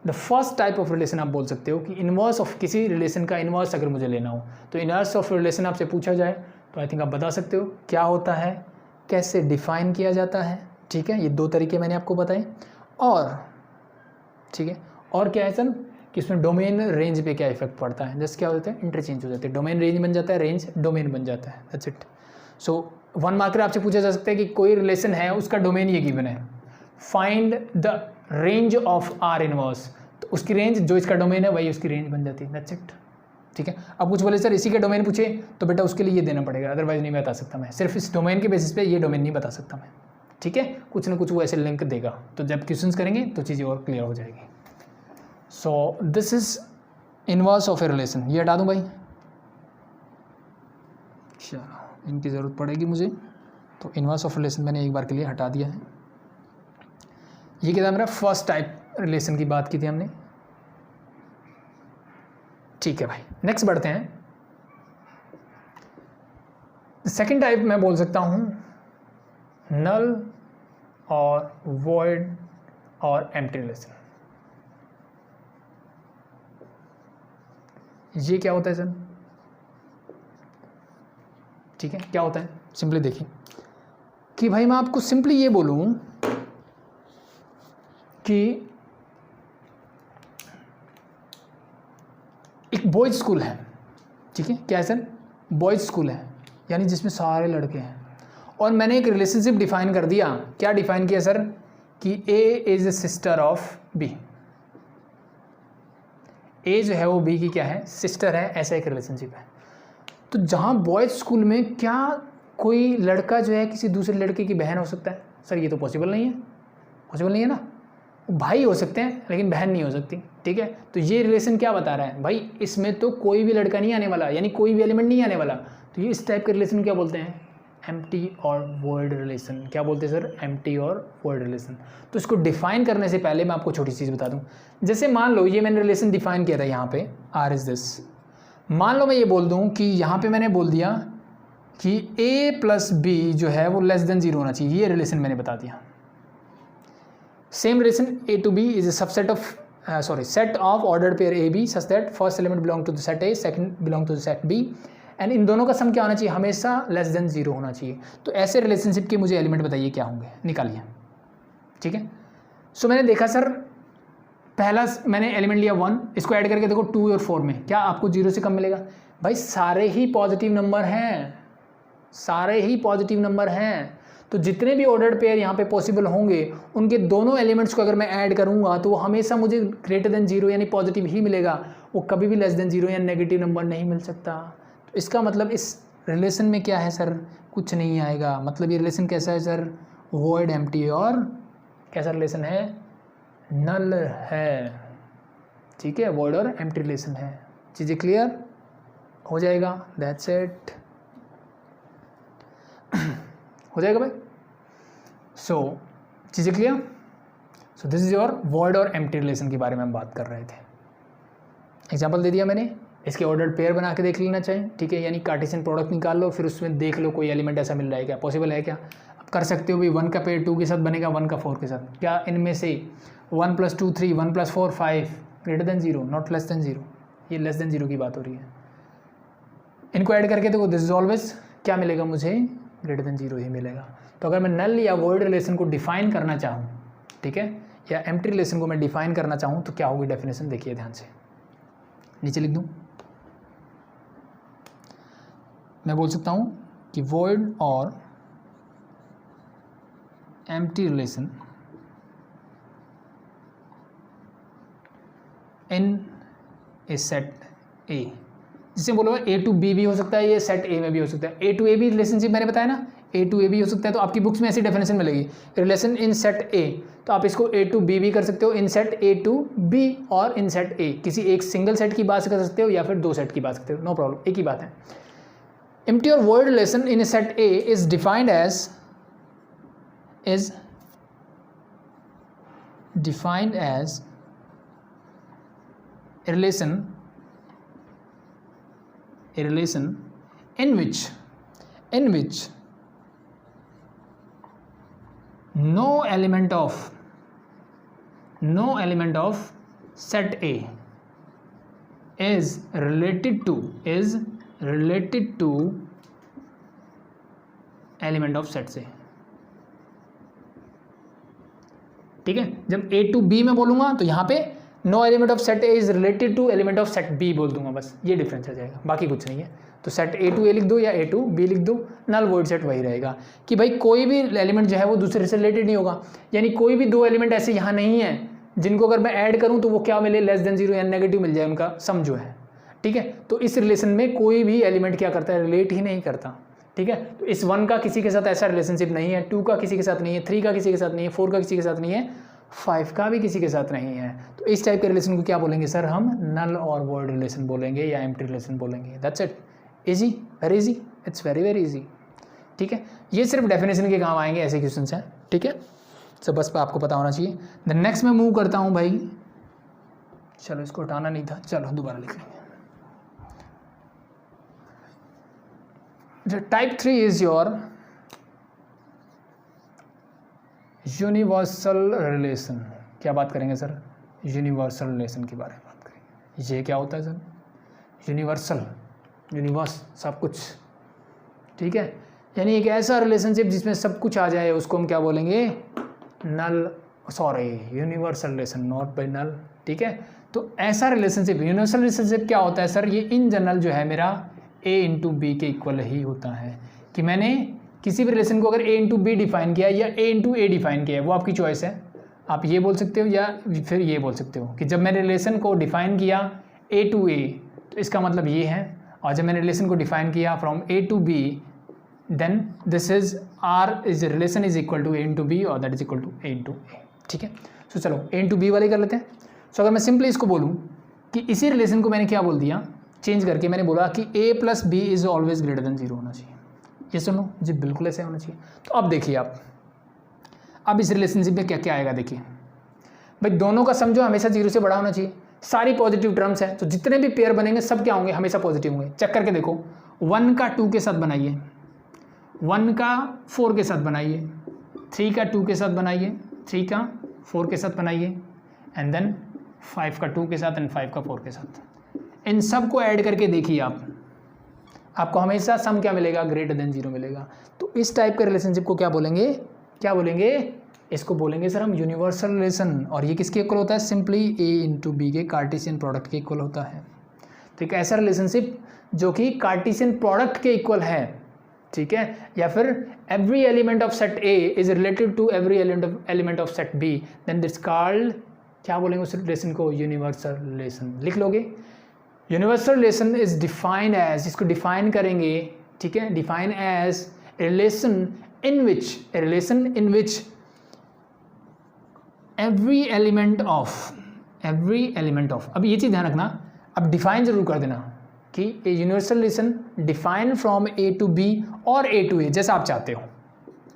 the first type of relation. आप बोल सकते हो कि इनवर्स ऑफ किसी रिलेशन का इनवर्स अगर मुझे लेना हो तो इनवर्स ऑफ रिलेशन आपसे पूछा जाए तो आई थिंक आप बता सकते हो क्या होता है, कैसे डिफाइन किया जाता है। ठीक है, ये दो तरीके मैंने आपको बताए। और ठीक है, और क्या है सर कि इसमें डोमेन रेंज पे क्या इफेक्ट पड़ता है, जैसे क्या होता है, इंटरचेंज हो जाते हैं, डोमेन रेंज बन जाता है, रेंज डोमेन बन जाता है, दैट्स इट। सो 1 मार्कर आपसे पूछा जा सकता है कि कोई रिलेशन है उसका डोमेन ये गिवन है, find the range of are inverse, तो उसकी रेंज जो इसका डोमेन है वही उसकी रेंज बन जाती है, दैट्स इट। ठीक है, अब कुछ बोले सर इसी के डोमेन पूछे तो बेटा उसके लिए ये देना पड़ेगा, अदरवाइज नहीं बता सकता मैं, सिर्फ इस डोमेन के बेसिस पे ये डोमेन नहीं बता सकता मैं। ठीक है, कुछ ना कुछ वो ऐसे लिंक देगा, तो जब क्वेश्चंस करेंगे तो चीज़ें और क्लियर हो जाएगी। सो this is inverse of a relation, ये हटा दूँ भाई, अच्छा इनकी ज़रूरत पड़ेगी मुझे, तो इनवर्स ऑफ रिलेशन मैंने एक बार के लिए हटा दिया है। ये क्या था मेरा, फर्स्ट टाइप रिलेशन की बात की थी हमने। ठीक है भाई, नेक्स्ट बढ़ते हैं। सेकंड टाइप मैं बोल सकता हूं नल और वॉइड और एम्प्टी रिलेशन। ये क्या होता है सर, ठीक है, क्या होता है सिंपली देखिए कि भाई मैं आपको सिंपली ये बोलूँ कि एक बॉयज़ स्कूल है, ठीक है, क्या है सर, बॉयज़ स्कूल है, यानी जिसमें सारे लड़के हैं, और मैंने एक रिलेशनशिप डिफाइन कर दिया। क्या डिफाइन किया सर कि A is a sister of B, A जो है वो बी की क्या है, सिस्टर है, ऐसा एक रिलेशनशिप है। तो जहाँ बॉयज़ स्कूल में क्या कोई लड़का जो है किसी दूसरे लड़के की बहन हो सकता है सर? ये तो पॉसिबल नहीं है, पॉसिबल नहीं है ना। भाई हो सकते हैं लेकिन बहन नहीं हो सकती, ठीक है। तो ये रिलेशन क्या बता रहा है भाई, इसमें तो कोई भी लड़का नहीं आने वाला, यानी कोई भी एलिमेंट नहीं आने वाला। तो ये इस टाइप के रिलेशन क्या बोलते हैं, एम्प्टी और वॉइड रिलेशन। क्या बोलते हैं सर, एम्प्टी और वॉइड रिलेशन। तो इसको डिफाइन करने से पहले मैं आपको छोटी चीज़ बता दूं। जैसे मान लो ये मैंने रिलेशन डिफाइन किया था यहाँ पे, आर इज दिस। मान लो मैं ये बोल दूँ कि यहाँ पे मैंने बोल दिया कि a प्लस बी जो है वो लेस देन 0 होना चाहिए, ये रिलेशन मैंने बता दिया। Same relation a to b is a subset of set of ordered pair a b such that first element belong to the set a, second belong to the set b, and इन दोनों का सम क्या होना चाहिए, हमेशा less than 0 होना चाहिए। तो ऐसे रिलेशनशिप के मुझे एलिमेंट बताइए क्या होंगे, निकालिए, ठीक है। सो मैंने देखा सर, पहला मैंने एलिमेंट लिया 1, इसको ऐड करके देखो 2 और 4 में, क्या आपको 0 से कम मिलेगा? भाई सारे ही पॉजिटिव नंबर हैं, सारे ही पॉजिटिव नंबर हैं। तो जितने भी ऑर्डर्ड पेयर यहाँ पे पॉसिबल होंगे उनके दोनों एलिमेंट्स को अगर मैं ऐड करूँगा तो वो हमेशा मुझे ग्रेटर देन 0 यानी पॉजिटिव ही मिलेगा, वो कभी भी लेस देन 0 या नेगेटिव नंबर नहीं मिल सकता। तो इसका मतलब इस रिलेशन में क्या है सर, कुछ नहीं आएगा। मतलब ये रिलेशन कैसा है सर, वॉइड, एम्प्टी और कैसा रिलेशन है, नल है, ठीक है, वॉइड और एम्प्टी रिलेशन है। चीज़ें क्लियर हो जाएगा, दैट्स इट, हो जाएगा भाई। सो चीज़ें clear. So this is your void और एम्प्टी रिलेशन के बारे में हम बात कर रहे थे। एग्जाम्पल दे दिया मैंने, इसके ऑर्डर्ड पेयर बना के देख लेना चाहिए, ठीक है, यानी कार्टेशियन प्रोडक्ट निकाल लो, फिर उसमें देख लो कोई एलिमेंट ऐसा मिल रहा है क्या, पॉसिबल है क्या। अब कर सकते हो भाई, 1 का पेयर 2 के साथ बनेगा, 1 का 4 के साथ, क्या इनमें से 1 + 2 3, 1 + 4 5, greater than 0 not less than 0, ये लेस देन 0 की बात हो रही है। इनको ऐड करके देखो, दिस इज ऑलवेज क्या मिलेगा मुझे, ग्रेटर देन 0 ही मिलेगा। तो अगर मैं नल या वॉइड रिलेशन को डिफाइन करना चाहूँ, ठीक है, या एम्प्टी रिलेशन को मैं डिफाइन करना चाहूँ तो क्या होगी डेफिनेशन, देखिए ध्यान से, नीचे लिख दूँ। मैं बोल सकता हूँ कि वॉइड और empty relation in a set ए, जिसे बोलो ए टू बी भी हो सकता है, ये सेट ए में भी हो सकता है। ए टू ए भी रिलेशनशिप मैंने बताया ना, ए टू ए भी हो सकता है। तो आपकी बुक्स में ऐसी डेफिनेशन मिलेगी, रिलेशन इन सेट ए, तो आप इसको ए टू बी भी कर सकते हो, in set A to B और इन सेट ए, किसी एक सिंगल सेट की बात कर सकते हो या फिर 2 सेट की बात सकते हो, नो प्रॉब्लम, एक ही बात है। एम्प्टी और void relation in a set A is defined as a relation in which no element of set A is related to element of set C, ठीक है। जब A टू B में बोलूँगा तो यहाँ पे no element of set A is related to element of set B बोल दूंगा, बस ये डिफरेंस आ जाएगा, बाकी कुछ नहीं है। तो सेट ए टू ए लिख दो या ए टू बी लिख दो, नल वॉइड सेट वही रहेगा कि भाई कोई भी एलिमेंट जो है वो दूसरे से रिलेटेड नहीं होगा, यानी कोई भी 2 एलिमेंट ऐसे यहाँ नहीं है जिनको अगर मैं ऐड करूँ तो वो क्या मिले, लेस देन 0 या नेगेटिव मिल जाए उनका सम जो है, ठीक है। तो इस रिलेशन में कोई भी एलिमेंट क्या करता है, रिलेट ही नहीं करता, ठीक है। तो इस 1 का किसी के साथ ऐसा रिलेशनशिप नहीं है, 2 का किसी के साथ नहीं है, 3 का किसी के साथ नहीं है, 4 का किसी के साथ नहीं है, 5 का भी किसी के साथ नहीं है। तो इस टाइप के रिलेशन को क्या बोलेंगे सर, हम नल और वॉइड रिलेशन बोलेंगे या एम्प्टी रिलेशन बोलेंगे। That's it, easy, very easy, it's very very easy, ठीक है। ये सिर्फ डेफिनेशन के काम आएंगे, ऐसे क्वेश्चन हैं, ठीक है। तो बस आपको पता होना चाहिए। द नेक्स्ट मैं मूव करता हूँ भाई, चलो इसको हटाना नहीं था, चलो दोबारा लिख लेंगे। Type 3 is your universal relation. क्या बात करेंगे सर, यूनिवर्सल रिलेशन के बारे में बात करेंगे। ये क्या होता है सर, यूनिवर्सल, यूनिवर्स, सब कुछ, ठीक है, यानी एक ऐसा रिलेशनशिप जिसमें सब कुछ आ जाए उसको हम क्या बोलेंगे, null, sorry universal relation, not by null, ठीक है। तो ऐसा रिलेशनशिप, यूनिवर्सल रिलेशनशिप क्या होता है सर, ये इन जनरल जो है मेरा a इंटू बी के इक्वल ही होता है, कि मैंने किसी भी रिलेशन को अगर a इंटू बी डिफाइन किया या a इंटू ए डिफाइन किया है, वो आपकी चॉइस है, आप ये बोल सकते हो या फिर ये बोल सकते हो कि जब मैंने रिलेशन को डिफाइन किया a टू a तो इसका मतलब ये है, और जब मैंने रिलेशन को डिफाइन किया from a to b then this is R is relation is equal to a into B और that is equal to a into A, ठीक है। सो चलो a इंटू बी वाले कर लेते हैं। सो अगर मैं सिंपली इसको बोलूँ कि इसी रिलेशन को मैंने क्या बोल दिया, चेंज करके मैंने बोला कि a plus B is always greater than 0 होना चाहिए, ये सुनो जी, बिल्कुल ऐसे होना चाहिए। तो अब देखिए आप, अब इस रिलेशनशिप में क्या क्या आएगा, देखिए भाई दोनों का सम जो हमेशा 0 से बड़ा होना चाहिए, सारी पॉजिटिव टर्म्स हैं, तो जितने भी पेयर बनेंगे सब क्या होंगे, हमेशा पॉजिटिव होंगे। चेक करके देखो, 1 का 2 के साथ बनाइए, 1 का 4 के साथ बनाइए, 3 का 2 के साथ बनाइए, 3 का 4 के साथ बनाइए, एंड देन 5 का 2 के साथ एंड 5 का 4 के साथ। इन सब को ऐड करके देखिए आप, आपको हमेशा सम क्या मिलेगा, ग्रेटर देन 0 मिलेगा। तो इस टाइप के रिलेशनशिप को क्या बोलेंगे, क्या बोलेंगे, इसको बोलेंगे सर हम यूनिवर्सल रिलेशन। और ये किसके इक्वल होता है, सिंपली a इंटू बी के कार्टेशियन प्रोडक्ट के इक्वल होता है। तो एक ऐसा रिलेशनशिप जो कि कार्टेशियन प्रोडक्ट के इक्वल है, ठीक है, या फिर every element of set A is related to every element of set B, then it's called, क्या बोलेंगे उस रिलेशन को, यूनिवर्सल रिलेशन। लिख लोगे, universal relation is defined as, इसको डिफाइन करेंगे, ठीक है, define as relation in which, a relation in which every element of, अब ये चीज़ ध्यान रखना, अब डिफाइन जरूर कर देना कि a universal relation define from A to B और A टू A, जैसा आप चाहते हो,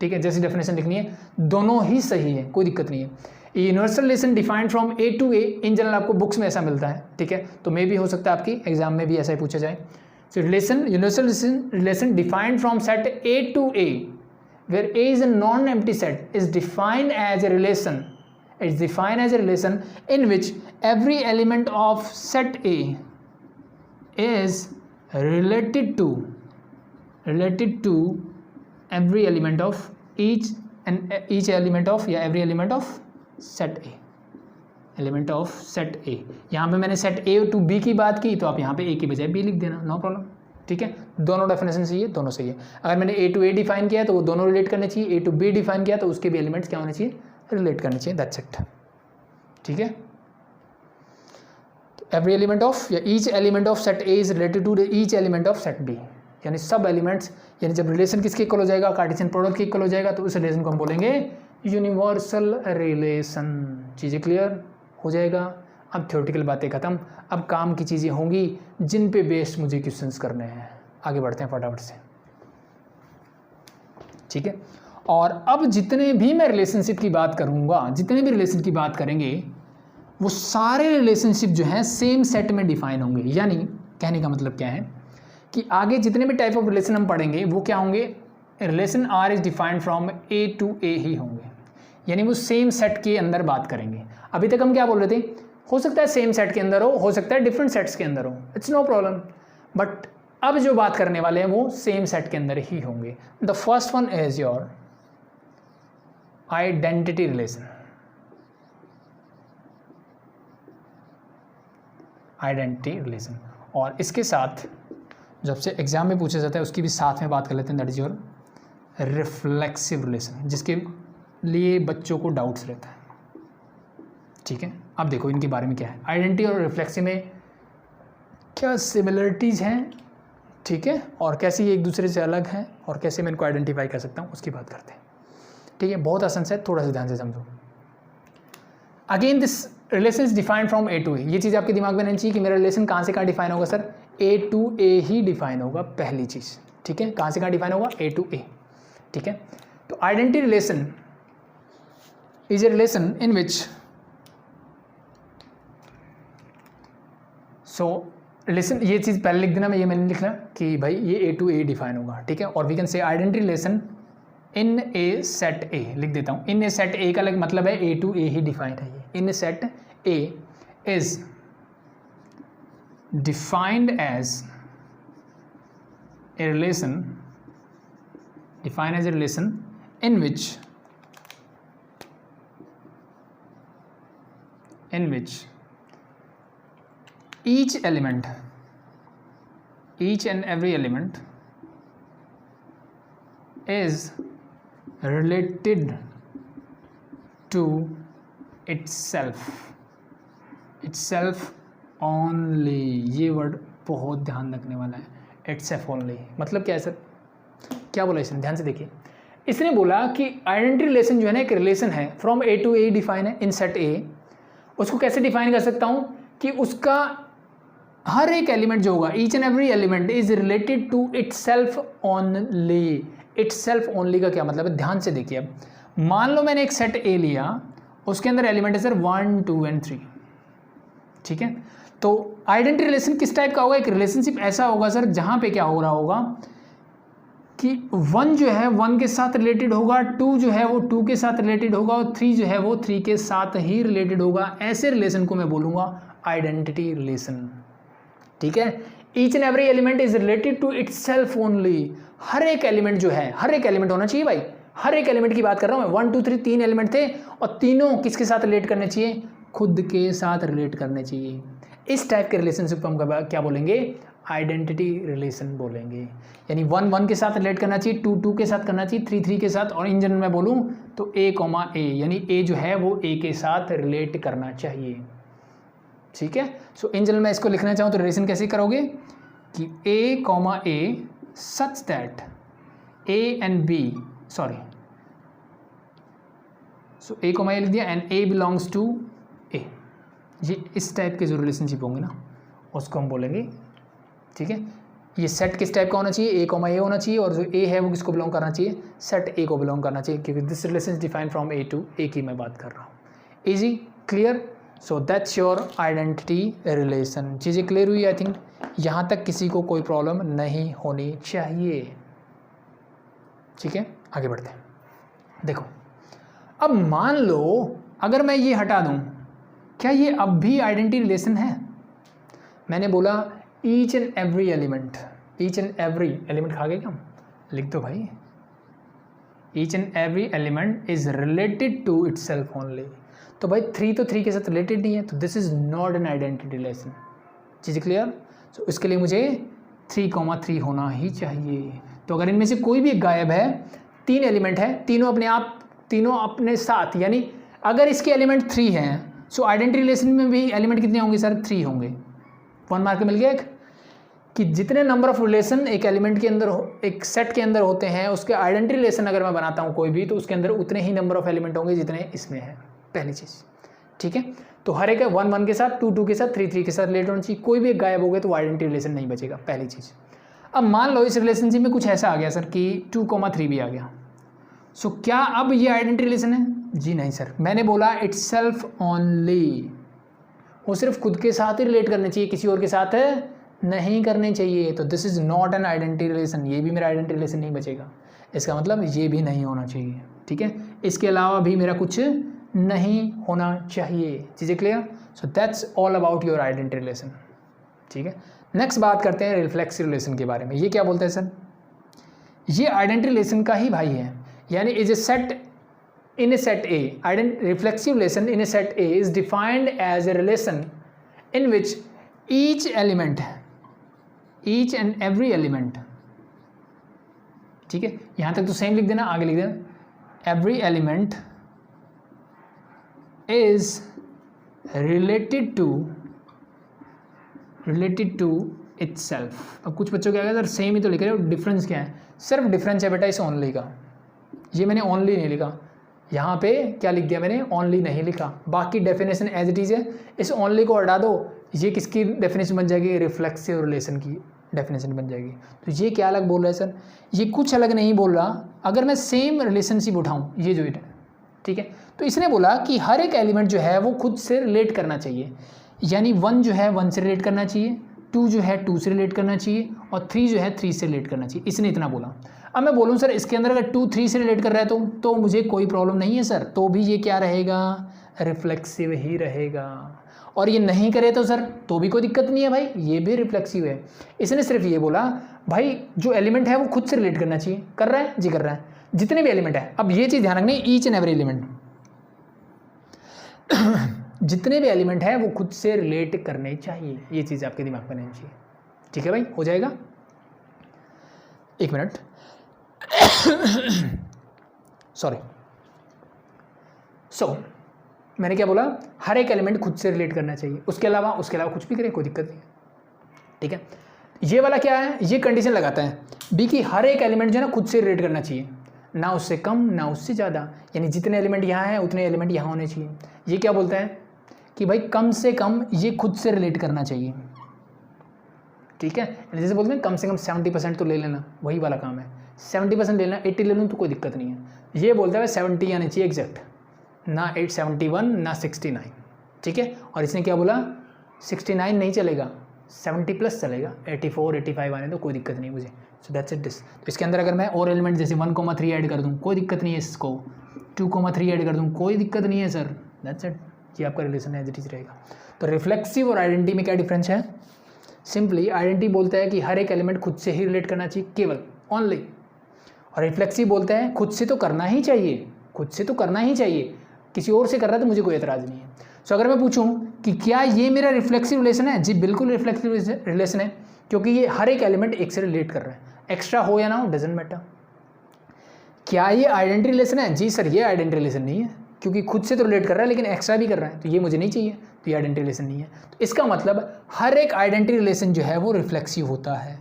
ठीक है, जैसी डेफिनेशन लिखनी है, दोनों ही सही है, कोई दिक्कत नहीं है। Universal relation defined from A to A in general आपको बुक्स में ऐसा मिलता है, ठीक है, तो मे भी हो सकता है आपकी एग्जाम में भी ऐसा ही पूछा जाए। So relation, universal relation defined from set A to A where A is a non-empty set is defined as a relation, it's defined as a relation in which every element of set A is related to every element of each element of या every element of set A, element of set A। यहाँ पे मैंने set A to B की बात की, तो आप यहाँ पे A की बजाय B लिख देना, नो प्रॉब्लम, ठीक है। दोनों डेफिनेशन सही है, दोनों सही है। अगर मैंने A टू A डिफाइन किया तो वो दोनों रिलेट करने चाहिए, A टू B डिफाइन किया तो उसके भी एलिमेंट्स क्या होने चाहिए, रिलेट करने चाहिए, दैट्स इट, ठीक है। एवरी एलिमेंट ऑफ या each element of set A is related to each element of set B, यानी सब एलिमेंट्स, यानी जब रिलेशन किसके इक्वल हो जाएगा, कार्टेशियन प्रोडक्ट के इक्वल हो जाएगा, तो उस रिलेशन को हम बोलेंगे यूनिवर्सल रिलेशन। चीज़ें क्लियर हो जाएगा। अब थ्योरेटिकल बातें ख़त्म, अब काम की चीज़ें होंगी जिन पे बेस्ड मुझे क्वेश्चंस करने हैं। आगे बढ़ते हैं फटाफट से, ठीक है। और अब जितने भी मैं रिलेशनशिप की बात करूँगा, जितने भी रिलेशन की बात करेंगे, वो सारे रिलेशनशिप जो हैं सेम सेट में डिफाइन होंगे। यानी कहने का मतलब क्या है कि आगे जितने भी टाइप ऑफ रिलेशन हम पढ़ेंगे वो क्या होंगे, relation R is defined from A to A ही होंगे, यानी वो सेम सेट के अंदर बात करेंगे। अभी तक हम क्या बोल रहे थे, हो सकता है सेम सेट के अंदर हो सकता है डिफरेंट सेट्स के अंदर हो, इट्स नो प्रॉब्लम, बट अब जो बात करने वाले हैं वो सेम सेट के अंदर ही होंगे। The first one is your identity relation. Identity relation, और इसके साथ जब से एग्जाम में पूछा जाता है उसकी भी साथ में बात कर लेते हैं, that is your reflexive relation, जिसके लिए बच्चों को डाउट्स रहता है, ठीक है। अब देखो इनके बारे में क्या है, आइडेंटिटी और रिफ्लेक्सिव में क्या सिमिलरिटीज़ हैं, ठीक है, और कैसे ये एक दूसरे से अलग हैं और कैसे मैं इनको आइडेंटिफाई कर सकता हूँ उसकी बात करते हैं, ठीक है। बहुत आसान से, थोड़ा सा ध्यान से समझो। Again this relation is defined from A to A, ये चीज़ आपके दिमाग में रहनी चाहिए कि मेरा रिलेशन कहाँ से कहाँ डिफाइन होगा सर, A टू A ही डिफाइन होगा, पहली चीज़, ठीक है। कहाँ से कहाँ डिफाइन होगा, A टू A, ठीक है। तो identity relation is a relation in which, so relation, ये चीज़ पहले लिख देना, मैं ये मैंने लिखना कि भाई ये A टू A डिफाइन होगा, ठीक है। और we can say identity relation in a set A, लिख देता हूँ, इन ए सेट A का मतलब है A टू A ही डिफाइंड है। ये in a set A is defined as a relation define as a relation in which each and every element is related to itself only। ये word बहुत ध्यान रखने वाला है, itself only मतलब क्या है सर, क्या बोला इसने, ध्यान से देखिए। इसने बोला कि आइडेंटिटी रिलेशन जो है ना एक रिलेशन है, from A to A define है इन सेट ए। उसको कैसे डिफाइन कर सकता हूँ कि उसका हर एक एलिमेंट जो होगा, each and every element is related to itself only. Itself only का क्या मतलब है, ध्यान से देखिए। अब मान लो मैंने एक सेट ए लिया, उसके अंदर एलिमेंट है सर 1 2 एंड 3, ठीक है। तो आइडेंटिटी रिलेशन किस टाइप का होगा, एक रिलेशनशिप ऐसा होगा सर जहाँ पे क्या हो रहा होगा कि 1 जो है 1 के साथ रिलेटेड होगा, 2 जो है वो 2 के साथ रिलेटेड होगा, और 3 जो है वो 3 के साथ ही रिलेटेड होगा। ऐसे रिलेशन को मैं बोलूँगा आइडेंटिटी रिलेशन, ठीक है। Each and every element is related to itself only. हर एक एलिमेंट जो है, हर एक एलिमेंट होना चाहिए भाई, हर एक एलिमेंट की बात कर रहा हूँ मैं। 1 2 3 3 एलिमेंट थे और तीनों किसके साथ रिलेट करने चाहिए, खुद के साथ रिलेट करने चाहिए। इस टाइप के रिलेशनशिप को हम क्या बोलेंगे, आइडेंटिटी रिलेशन बोलेंगे। यानी 1 1 के साथ रिलेट करना चाहिए, 2 2 के साथ करना चाहिए, 3 3 के साथ, और इन जनरल में बोलूँ तो A, A यानी A जो है वो A के साथ रिलेट करना चाहिए, ठीक है। सो इन जनरल मैं इसको लिखना चाहूँ तो रिलेशन कैसे करोगे कि A, such that A and B, sorry, so A, A लिख दिया and A belongs to A। ये इस टाइप के जो रिलेशनशिप होंगे ना उसको हम बोलेंगे, ठीक है। ये सेट किस टाइप का होना चाहिए, A, A होना चाहिए, और जो A है वो किसको बिलोंग करना चाहिए, सेट A को बिलोंग करना चाहिए, क्योंकि this relation is defined from A to A की मैं बात कर रहा हूँ। Easy, clear. So that's your identity relation. चीज़ें क्लियर हुई आई थिंक। यहाँ तक किसी को कोई प्रॉब्लम नहीं होनी चाहिए, ठीक है। आगे बढ़ते हैं। देखो अब मान लो अगर मैं ये हटा दूँ, क्या ये अब भी आइडेंटिटी रिलेशन है? मैंने बोला each and every element, each and every element खा गए क्या हम, लिख दो भाई। Each and every element is related to itself only. तो भाई 3 तो 3 के साथ रिलेटेड नहीं है, तो this is not an identity relation. चीज़ें क्लियर। सो इसके लिए मुझे 3, 3 होना ही चाहिए। तो अगर इनमें से कोई भी गायब है, 3 एलिमेंट है, तीनों अपने साथ, यानी अगर इसके एलिमेंट 3 हैं, सो आइडेंटिटी रिलेशन में भी एलिमेंट कितने होंगे सर, 3 होंगे। 1 मार्क मिल गया एक, कि जितने नंबर ऑफ रिलेशन एक एलिमेंट के अंदर एक सेट के अंदर होते हैं, उसके आइडेंटिटी रिलेशन अगर मैं बनाता हूँ कोई भी, तो उसके अंदर उतने ही नंबर ऑफ एलिमेंट होंगे जितने इसमें है, पहली चीज़, ठीक है। तो हर एक 1 1 के साथ, 2 2 के साथ, 3 3 के साथ रिलेट होना चाहिए। कोई भी एक गायब हो गए तो आइडेंटिटी रिलेशन नहीं बचेगा, पहली चीज़। अब मान लो इस रिलेशनशिप में कुछ ऐसा आ गया सर कि 2, 3 भी आ गया, सो क्या अब ये आइडेंटिटी रिलेशन है? जी नहीं सर, मैंने बोला इटसेल्फ ओनली। वो सिर्फ खुद के साथ ही रिलेट करने चाहिए, किसी और के साथ नहीं करने चाहिए। तो this is not an identity relation, ये भी मेरा आइडेंटिटी रिलेशन नहीं बचेगा। इसका मतलब ये भी नहीं होना चाहिए, ठीक है। इसके अलावा भी मेरा कुछ नहीं होना चाहिए। चीज़ें clear. So that's all about your identity relation, ठीक है। नेक्स्ट बात करते हैं रिफ्लेक्सिव रिलेशन के बारे में। ये क्या बोलते हैं सर? ये आइडेंटिटी रिलेशन का ही भाई है, यानी is a set in a set A, reflexive relation in a set A is defined as a relation in which each and every element, ठीक है, यहाँ तक तो सेम लिख देना, आगे लिख देना every element is related to itself। अब कुछ बच्चों क्या सर सेम ही तो लिख रहे हो, डिफरेंस क्या है? सिर्फ डिफरेंस है बेटा इस ओनली का, ये मैंने ओनली नहीं लिखा, यहाँ पे क्या लिख दिया मैंने, ओनली नहीं लिखा। बाकी डेफिनेशन एज इट इज़ है, इस ओनली को हटा दो, ये किसकी डेफिनेशन बन जाएगी? रिफ्लेक्सिव रिलेशन की डेफिनेशन बन जाएगी। तो ये क्या अलग बोल रहा है सर? ये कुछ अलग नहीं बोल रहा। अगर मैं सेम रिलेशनशिप उठाऊँ, ये जो है, ठीक है, तो इसने बोला कि हर एक एलिमेंट जो है वो खुद से रिलेट करना चाहिए, यानी 1 जो है 1 से रिलेट करना चाहिए, 2 जो है 2 से रिलेट करना चाहिए, और 3 जो है 3 से रिलेट करना चाहिए। इसने इतना बोला। अब मैं बोलूँ सर इसके अंदर अगर 2 3 से रिलेट कर रहा है तो मुझे कोई प्रॉब्लम नहीं है सर, तो भी ये क्या रहेगा? रिफ्लेक्सिव ही रहेगा। और ये नहीं करे तो सर तो भी कोई दिक्कत नहीं है भाई, ये भी रिफ्लेक्सिव है। इसने सिर्फ ये बोला भाई जो एलिमेंट है वो खुद से रिलेट करना चाहिए। कर रहा है जी, कर रहा है, जितने भी एलिमेंट है। अब ये चीज़ ध्यान रखनी, ईच एंड एवरी एलिमेंट जितने भी एलिमेंट है वो खुद से रिलेट करने चाहिए, ये चीज़ आपके दिमाग में रहनी चाहिए। ठीक है भाई, हो जाएगा, एक मिनट सॉरी। सो मैंने क्या बोला, हर एक एलिमेंट खुद से रिलेट करना चाहिए, उसके अलावा कुछ भी करें कोई दिक्कत नहीं है। ठीक है, ये वाला क्या है, ये कंडीशन लगाता है बी की हर एक एलिमेंट जो है ना खुद से रिलेट करना चाहिए, ना उससे कम ना उससे ज़्यादा, यानी जितने एलिमेंट यहाँ हैं उतने एलिमेंट यहाँ होने चाहिए। ये क्या बोलता है कि भाई कम से कम ये खुद से रिलेट करना चाहिए। ठीक है, जैसे बोलते हैं कम से कम 70% तो ले लेना, वही वाला काम है। 70% लेना, 80 ले लूँ तो कोई दिक्कत नहीं है। ये बोलता है 70 आनी चाहिए एग्जैक्ट, ना 871 ना 69। ठीक है, और इसने क्या बोला 69 नहीं चलेगा, 70+ चलेगा, 84 85 आने तो कोई दिक्कत नहीं मुझे। So that's it this. तो इसके अंदर अगर मैं और एलिमेंट जैसे 1,3 ऐड कर दूँ कोई दिक्कत नहीं है, इसको 2,3 ऐड कर दूँ कोई दिक्कत नहीं है सर, दैट्स इट। ये आपका रिलेशन एज इट इज रहेगा। तो रिफ्लेक्सिव और आइडेंटिटी में क्या डिफरेंस है, सिंपली आइडेंटिटी बोलता है कि हर एक एलिमेंट खुद से ही रिलेट करना चाहिए केवल, ओनली, और रिफ्लेक्सिव बोलता है खुद से तो करना ही चाहिए, खुद से तो करना ही चाहिए, किसी और से कर रहा है तो मुझे कोई एतराज़ नहीं है। सो अगर मैं पूछूं कि क्या ये मेरा रिफ्लेक्सिव रिलेशन है, जी बिल्कुल रिफ्लेक्सिव रिलेशन है, क्योंकि ये हर एक एलिमेंट एक से रिलेट कर रहा है, एक्स्ट्रा हो या ना हो डजंट मैटर। क्या ये आइडेंटिटी रिलेशन है, जी सर ये आइडेंटिटी रिलेशन नहीं है, क्योंकि खुद से तो रिलेट कर रहा है लेकिन एक्स्ट्रा भी कर रहा है, तो ये मुझे नहीं चाहिए, तो ये आइडेंटिटी रिलेशन नहीं है। तो इसका मतलब हर एक आइडेंटिटी रिलेशन जो है वो रिफ्लेक्सिव होता है,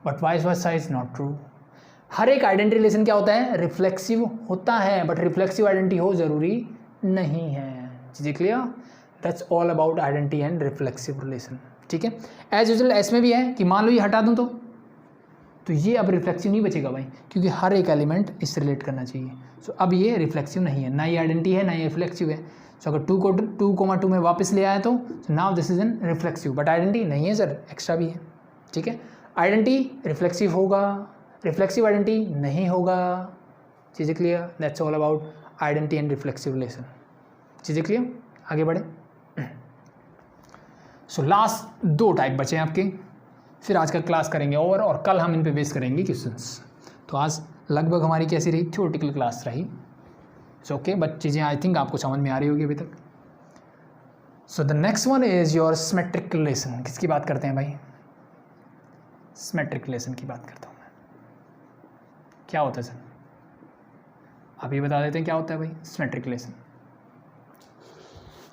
but vice versa is not true. हर एक आइडेंटिटी रिलेशन क्या होता है, रिफ्लेक्सिव होता है, बट रिफ्लेक्सिव आइडेंटिटी हो जरूरी नहीं है। चीज़ें clear, that's all about identity and reflexive relation. ठीक है, एज यूजुअल एस में भी है कि मान लो ये हटा दूँ तो ये अब रिफ्लेक्सिव नहीं बचेगा भाई, क्योंकि हर एक एलिमेंट इससे रिलेट करना चाहिए। सो अब ये रिफ्लेक्सिव नहीं है, ना ये आइडेंटिटी है ना ये रिफ्लेक्सिव है। सो अगर 2,2 में वापस ले आया तो now this is an reflexive, but identity नहीं है सर, एक्स्ट्रा भी है। ठीक है, आइडेंटिटी रिफ्लेक्सिव होगा, रिफ्लेक्सिव आइडेंटिटी नहीं होगा। चीज़ें clear, that's all about identity and reflexive relation. चीज़ें क्लियर, आगे बढ़े। सो लास्ट 2 टाइप बचे हैं आपके, फिर आज का क्लास करेंगे और कल हम इन पे बेस करेंगे क्वेश्चंस। तो आज लगभग हमारी कैसी रही, थ्योरेटिकल क्लास रही। इट्स ओके, बट चीज़ें आई थिंक आपको समझ में आ रही होगी अभी तक। So the next one is your symmetric relation. किसकी बात करते हैं भाई, सिमेट्रिक रिलेशन की बात करता हूँ मैं। क्या होता है सर, आप ये बता देते हैं क्या होता है भाई सिमेट्रिक रिलेशन।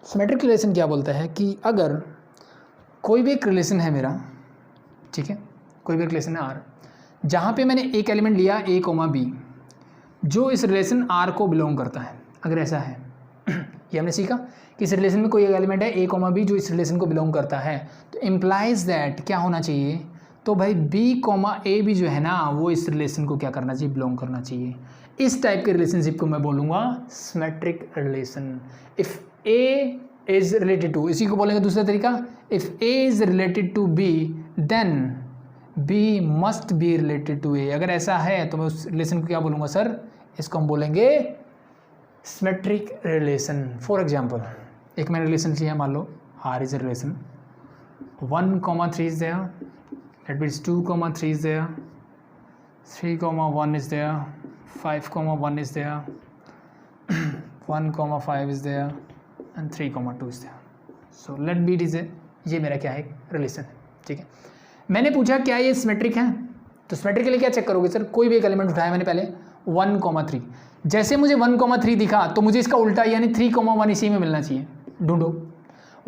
सिमेट्रिक रिलेशन क्या बोलता है कि अगर कोई भी एक रिलेशन है मेरा, ठीक है, कोई भी रिलेशन है आर, जहाँ पे मैंने एक एलिमेंट लिया ए कोमा बी जो इस रिलेशन आर को बिलोंग करता है, अगर ऐसा है ये हमने सीखा कि इस रिलेशन में कोई एक एलिमेंट है ए कोमा बी जो इस रिलेशन को बिलोंग करता है, तो इम्प्लाइज दैट क्या होना चाहिए, तो भाई बी कोमा ए भी जो है ना वो इस रिलेशन को क्या करना चाहिए, बिलोंग करना चाहिए। इस टाइप के रिलेशनशिप को मैं बोलूँगा symmetric relation. If A is related to, इसी को बोलेंगे दूसरा तरीका, if A is related to B then B must be related to A. अगर ऐसा है तो मैं उस रिलेशन को क्या बोलूँगा सर, इसको हम बोलेंगे सिमेट्रिक रिलेशन। फॉर एग्जाम्पल एक मैंने रिलेशन लिया, मान लो R is a relation 1,3 is there, that means 2,3 is there, 3,1 is there, 5,1 is there, 1,5 is there and 3,2 is there. So let be it is A, ये मेरा क्या है रिलेशन है। ठीक है, मैंने पूछा क्या ये सिमेट्रिक है, तो सिमेट्रिक के लिए क्या चेक करोगे सर, कोई भी एक एलिमेंट उठाया मैंने पहले 1,3, जैसे मुझे 1,3 दिखा तो मुझे इसका उल्टा यानी 3,1 इसी में मिलना चाहिए, ढूंढो।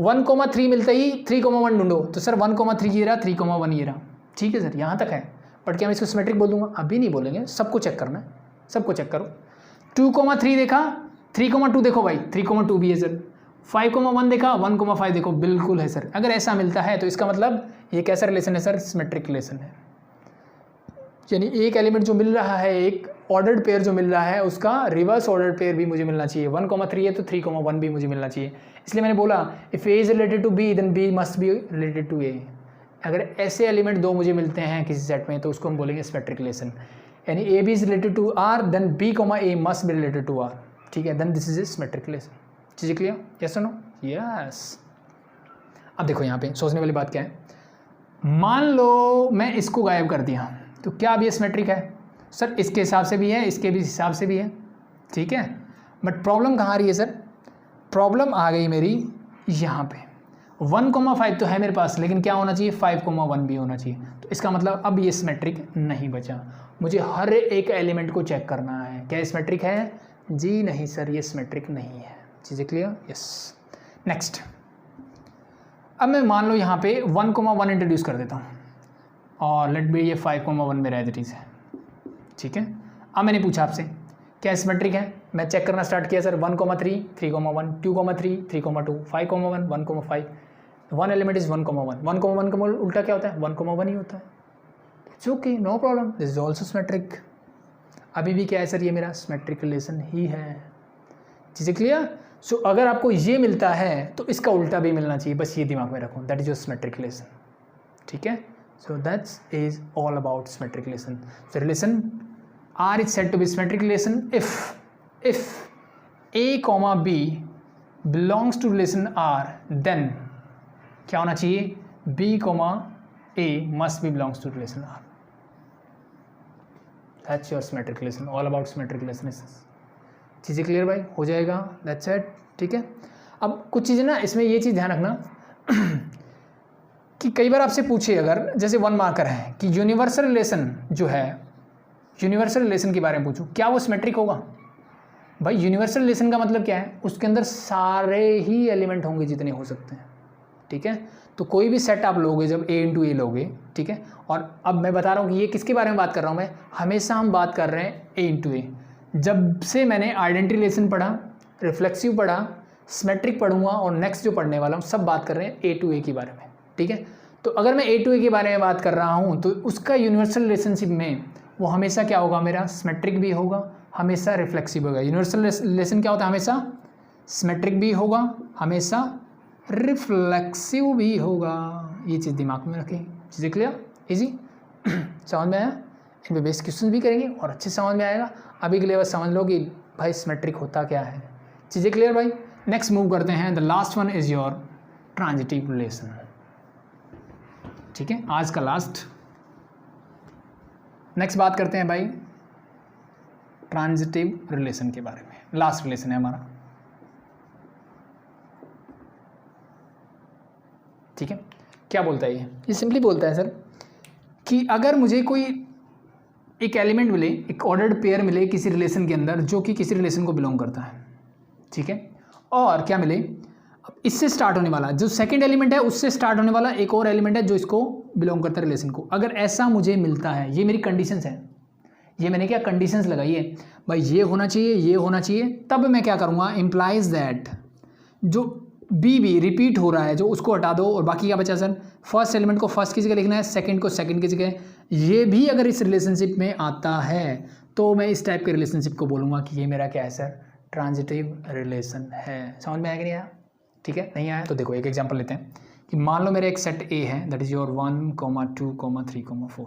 1,3 मिलता ही 3,1 ढूंढो, तो सर 1,3 ये रहा, 3,1 ये रहा। ठीक है सर, यहाँ तक है, बट क्या मैं इसको सिमेट्रिक बोल दूंगा, अभी नहीं बोलेंगे, सबको चेक करना है, सबको चेक करो। 2,3 देखा, 3,2 देखो भाई 3,2 भी है सर, 5,1 देखा, 1,5 देखो, बिल्कुल है सर। अगर ऐसा मिलता है तो इसका मतलब ये कैसा रिलेशन है सर, सिमेट्रिक रिलेशन है। यानी एक एलिमेंट जो मिल रहा है, एक ऑर्डर्ड पेयर जो मिल रहा है, उसका रिवर्स ऑर्डर्ड पेयर भी मुझे मिलना चाहिए। 1,3 है तो 3,1 भी मुझे मिलना चाहिए। इसलिए मैंने बोला if A is related to B then B must be related to A. अगर ऐसे एलिमेंट 2 मुझे मिलते हैं किसी सेट में तो उसको हम बोलेंगे सिमेट्रिक रिलेशन। यानी A B is related to R then B comma A must be related to R. ठीक है, then this is a symmetric relation. चीज़ें क्लियर, यस और नो? यस। अब देखो यहाँ पे सोचने वाली बात क्या है, मान लो मैं इसको गायब कर दिया तो क्या अब ये सिमेट्रिक है? सर इसके हिसाब से भी है, इसके भी हिसाब से भी है, ठीक है। बट प्रॉब्लम कहाँ आ रही है सर? प्रॉब्लम आ गई मेरी यहाँ पे 1,5 तो है मेरे पास, लेकिन क्या होना चाहिए 5,1 भी होना चाहिए। तो इसका मतलब अब ये सिमेट्रिक नहीं बचा, मुझे हर एक एलिमेंट को चेक करना है क्या सिमेट्रिक है। जी नहीं सर, ये सिमेट्रिक नहीं है। चीज़ें क्लियर? यस। नेक्स्ट, अब मैं मान लो यहाँ पे 1,1 इंट्रोड्यूस कर देता हूँ और लेट बी ये 5,1 मेरा एज इट इज़ है, ठीक है। अब मैंने पूछा आपसे क्या सिमेट्रिक है, मैं चेक करना स्टार्ट किया सर 1,3, 3,1, 2,3, 3,2, 5,1, 1,5, वन एलिमेंट इज 1,1, 1,1 का उल्टा क्या होता है 1,1 ही होता है। It's okay, no problem, this is also symmetric. अभी भी क्या है सर, ये मेरा सिमेट्रिक रिलेशन ही है। चीज़ें क्लियर? सो अगर आपको ये मिलता है तो इसका उल्टा भी मिलना चाहिए, बस ये दिमाग में रखो, that is your symmetric relation, ठीक है। So that's is all about symmetric relation. So relation R is said to be symmetric relation if A, B belongs to relation R, then क्या होना चाहिए B, A must be belongs to relation R. That's your symmetric relation, all about symmetric relations. चीज़ें clear भाई? हो जाएगा, that's it, ठीक है। अब कुछ चीज़ें ना इसमें ये चीज़ ध्यान रखना कि कई बार आपसे पूछे अगर जैसे 1 मार्कर है कि यूनिवर्सल रिलेशन जो है, यूनिवर्सल रिलेशन के बारे में पूछूं क्या वो सिमेट्रिक होगा? भाई यूनिवर्सल रिलेशन का मतलब क्या है, उसके अंदर सारे ही एलिमेंट होंगे जितने हो सकते हैं, ठीक है। तो कोई भी सेट आप लोगे जब A इंटू ए लोगे, ठीक है। और अब मैं बता रहा हूँ कि ये किसके बारे में बात कर रहा हूँ मैं, हमेशा हम बात कर रहे हैं A इंटू ए। जब से मैंने आइडेंटिटी रिलेशन पढ़ा, रिफ्लेक्सिव पढ़ा, सिमेट्रिक पढ़ूंगा और नेक्स्ट जो पढ़ने वाला हूँ सब बात कर रहे हैं A टू ए के बारे में, ठीक है। तो अगर मैं A टू ए के बारे में बात कर रहा हूँ तो उसका यूनिवर्सल रिलेशनशिप में वो हमेशा क्या होगा, मेरा सिमेट्रिक भी होगा, हमेशा रिफ्लेक्सिव होगा। यूनिवर्सल रिलेशन क्या होता है, हमेशा सिमेट्रिक भी होगा, हमेशा रिफ्लेक्सिव भी होगा। ये चीज़ दिमाग में रखें। चीज़ें क्लियर? इजी समझ में आया? इन पे बेस क्वेश्चन भी करेंगे और अच्छे समझ में आएगा। अभी के लिए बस समझ लो कि भाई सिमेट्रिक होता क्या है। चीज़ें क्लियर भाई? नेक्स्ट मूव करते हैं, the last one is your transitive relation, ठीक है, आज का लास्ट। नेक्स्ट बात करते हैं भाई ट्रांजिटिव रिलेशन के बारे में, लास्ट रिलेशन है हमारा, ठीक है। क्या बोलता है ये सिंपली बोलता है सर कि अगर मुझे कोई एक एलिमेंट मिले, एक ऑर्डर्ड पेयर मिले किसी रिलेशन के अंदर जो कि किसी रिलेशन को बिलोंग करता है, ठीक है, और क्या मिले, अब इससे स्टार्ट होने वाला जो सेकंड एलिमेंट है उससे स्टार्ट होने वाला एक और एलिमेंट है जो इसको बिलोंग करता है रिलेशन को, अगर ऐसा मुझे मिलता है, ये मेरी कंडीशंस है, ये मैंने क्या कंडीशंस लगाई है भाई, ये होना चाहिए, ये होना चाहिए, तब मैं क्या करूँगा, इम्प्लाइज दैट जो बी रिपीट हो रहा है जो उसको हटा दो और बाकी क्या बचा सर, फर्स्ट एलिमेंट को फर्स्ट की जगह लिखना है, सेकंड को सेकंड की जगह, ये भी अगर इस रिलेशनशिप में आता है तो मैं इस टाइप के रिलेशनशिप को बोलूँगा कि ये मेरा क्या है सर, ट्रांजिटिव रिलेशन है। समझ में आया कि नहीं आया? ठीक है, नहीं आया तो देखो एक एग्जांपल लेते हैं कि मान लो मेरा एक सेट ए है, दैट इज़ योर 1, 2, 3, 4,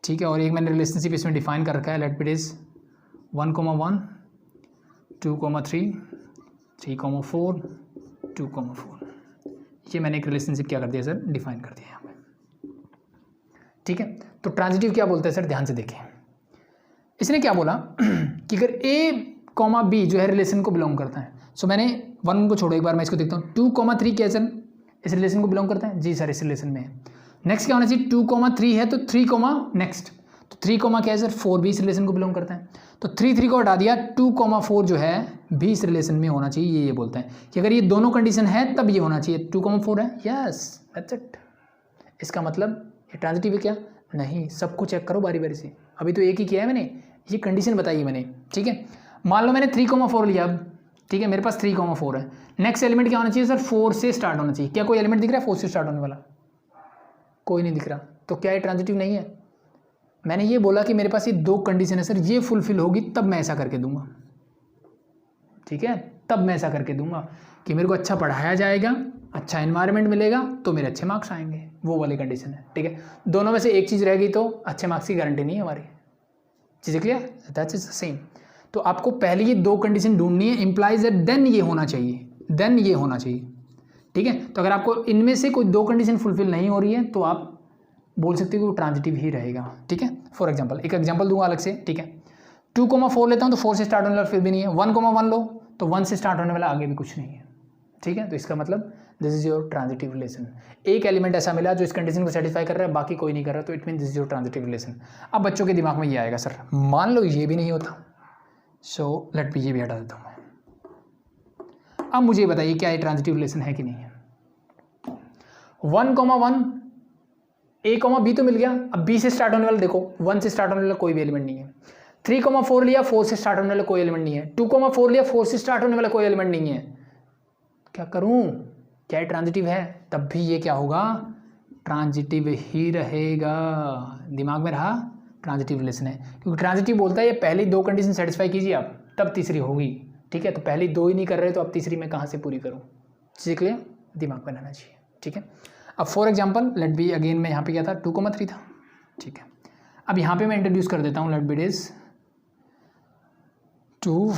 ठीक है, और एक मैंने रिलेशनशिप इसमें डिफाइन कर रखा है, लेट इट इज 1, 2, 3, 4, 2, 4, ये मैंने एक रिलेशनशिप क्या कर दिया सर, डिफाइन कर दिया यहाँ पे, ठीक है। तो ट्रांजिटिव क्या बोलते हैं सर, ध्यान से देखें, इसने क्या बोला कि अगर ए कॉमा बी जो है रिलेशन को बिलोंग करता है, सो मैंने 1 को छोड़ो, एक बार मैं इसको देखता हूँ, 2, 3 क्या सर इस रिलेशन को बिलोंग करता है, जी सर इस रिलेशन में है। नेक्स्ट क्या होना चाहिए, 2, 3 है तो 3, नेक्स्ट तो 3, क्या है सर 4 भी इस रिलेशन को बिलोंग करता है, तो 3 को हटा दिया, 2, 4 जो है भी इस रिलेशन में होना चाहिए, ये बोलता है कि अगर ये दोनों कंडीशन है तब ये होना चाहिए, 2, 4 है, यस दैट्स इट। इसका मतलब ये ट्रांजिटिव है क्या, नहीं, सबको चेक करो बारी बारी से, अभी तो एक ही किया है मैंने, ये कंडीशन बताई मैंने, ठीक है। मान लो मैंने 3, 4 लिया, ठीक है, मेरे पास 3, 4 है, नेक्स्ट एलिमेंट क्या होना चाहिए सर, 4 से स्टार्ट होना चाहिए, क्या कोई एलिमेंट दिख रहा है 4 से स्टार्ट होने वाला, कोई नहीं दिख रहा, तो क्या ये ट्रांजिटिव नहीं है। मैंने ये बोला कि मेरे पास ये 2 कंडीशन है सर, ये फुलफिल होगी तब मैं ऐसा करके दूंगा, ठीक है, तब मैं ऐसा करके दूंगा कि मेरे को अच्छा पढ़ाया जाएगा, अच्छा एनवायरनमेंट मिलेगा तो मेरे अच्छे मार्क्स आएंगे, वो वाली कंडीशन है, ठीक है। दोनों में से एक चीज़ रहेगी तो अच्छे मार्क्स की गारंटी नहीं है हमारी, चीज़ें clear, that's is the same. तो आपको पहले ये 2 कंडीशन ढूंढनी है, इम्प्लाइज दैट देन ये होना चाहिए, देन ये होना चाहिए, ठीक है। तो अगर आपको इनमें से कोई दो कंडीशन फुलफिल नहीं हो रही है तो आप बोल सकते हो कि वो ट्रांजिटिव ही रहेगा, ठीक है। फॉर एग्जांपल एक एग्जांपल दूंगा अलग से, ठीक है। 2,4 लेता हूँ तो 4 से स्टार्ट होने वाला फिर भी नहीं है। 1,1 लो तो 1 से स्टार्ट होने वाला आगे भी कुछ नहीं है, ठीक है। तो इसका मतलब this is your transitive relation. एक एलिमेंट ऐसा मिला जो इस कंडीशन को सेटिस्फाई कर रहा है, बाकी कोई नहीं कर रहा, तो it mean this is your transitive relation. अब बच्चों के दिमाग में ये आएगा, सर मान लो ये भी नहीं होता, सो लेट मी ये भी हटा देता हूँ मैं। अब मुझे बताइए क्या ये ट्रांजिटिव रिलेशन है कि नहीं है। 1,1 A, B तो मिल गया, अब B से स्टार्ट होने वाला देखो 1 से स्टार्ट होने वाला कोई भी एलिमेंट नहीं है। 3,4 लिया 4 से स्टार्ट होने वाला कोई एलिमेंट नहीं है। 2,4 लिया 4 से स्टार्ट होने वाला कोई एलिमेंट नहीं है। क्या करूं, क्या ट्रांजिटिव है? तब भी ये क्या होगा, ट्रांजिटिव ही रहेगा। दिमाग में रहा, ट्रांजिटिव रिलेशन है, क्योंकि ट्रांजिटिव बोलता है ये पहली दो कंडीशन सेटिस्फाई कीजिए आप तब तीसरी होगी, ठीक है। तो पहली दो ही नहीं कर रहे तो अब तीसरी मैं कहाँ से पूरी करूँ, चीज़ क्लियर, दिमाग में रहना चाहिए, ठीक है। अब for example let B, again मैं यहाँ पे क्या था 2,3 था, ठीक है। अब यहाँ पे मैं इंट्रोड्यूस कर देता हूँ, लेट बी इज 2,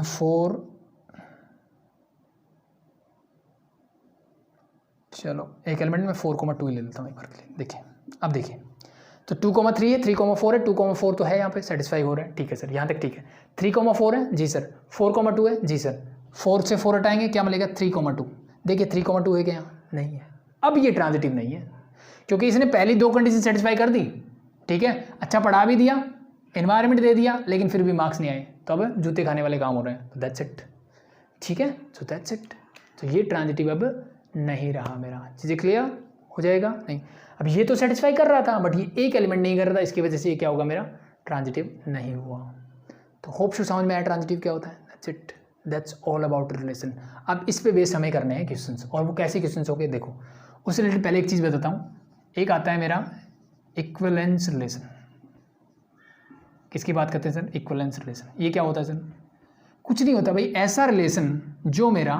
4, चलो एक एलिमेंट में 4,2 ले लेता हूँ एक बार के लिए, देखिए। अब देखिए तो 2,3 है, 3,4 है, 2,4 तो है यहाँ पे सेटिस्फाई हो रहा है, ठीक है सर, यहाँ तक ठीक है। 3,4 है जी सर, 4,2 है जी सर, 4 से 4 हटाएंगे क्या मिलेगा 3,2। देखिए 3,2 है क्या, यहाँ नहीं है। अब ये ट्रांजिटिव नहीं है क्योंकि इसने पहली दो कंडीशन सेटिस्फाई कर दी, ठीक है। अच्छा पढ़ा भी दिया, एनवायरनमेंट दे दिया, लेकिन फिर भी मार्क्स नहीं आए, तो अब जूते खाने वाले काम हो रहे हैं, तो दैट्स इट, ठीक है। सो दैट्स इट, तो ये ट्रांजिटिव अब नहीं रहा मेरा, चीज़ें क्लियर हो जाएगा नहीं। अब ये तो सेटिस्फाई कर रहा था बट ये एक एलिमेंट नहीं कर रहा था, इसकी वजह से ये क्या होगा मेरा ट्रांजिटिव नहीं हुआ। तो होप सो समझ में आया ट्रांजिटिव क्या होता है, that's it, that's all about relation. अब इस पे बेस हमें करने हैं क्वेश्चंस, और वो कैसे क्वेश्चंस होंगे देखो। उससे रिलेटेड पहले एक चीज़ बताता हूँ, एक आता है मेरा इक्विवेलेंस रिलेशन। किसकी बात करते हैं सर, इक्विवेलेंस रिलेशन। ये क्या होता है सर, कुछ नहीं होता भाई, ऐसा रिलेशन जो मेरा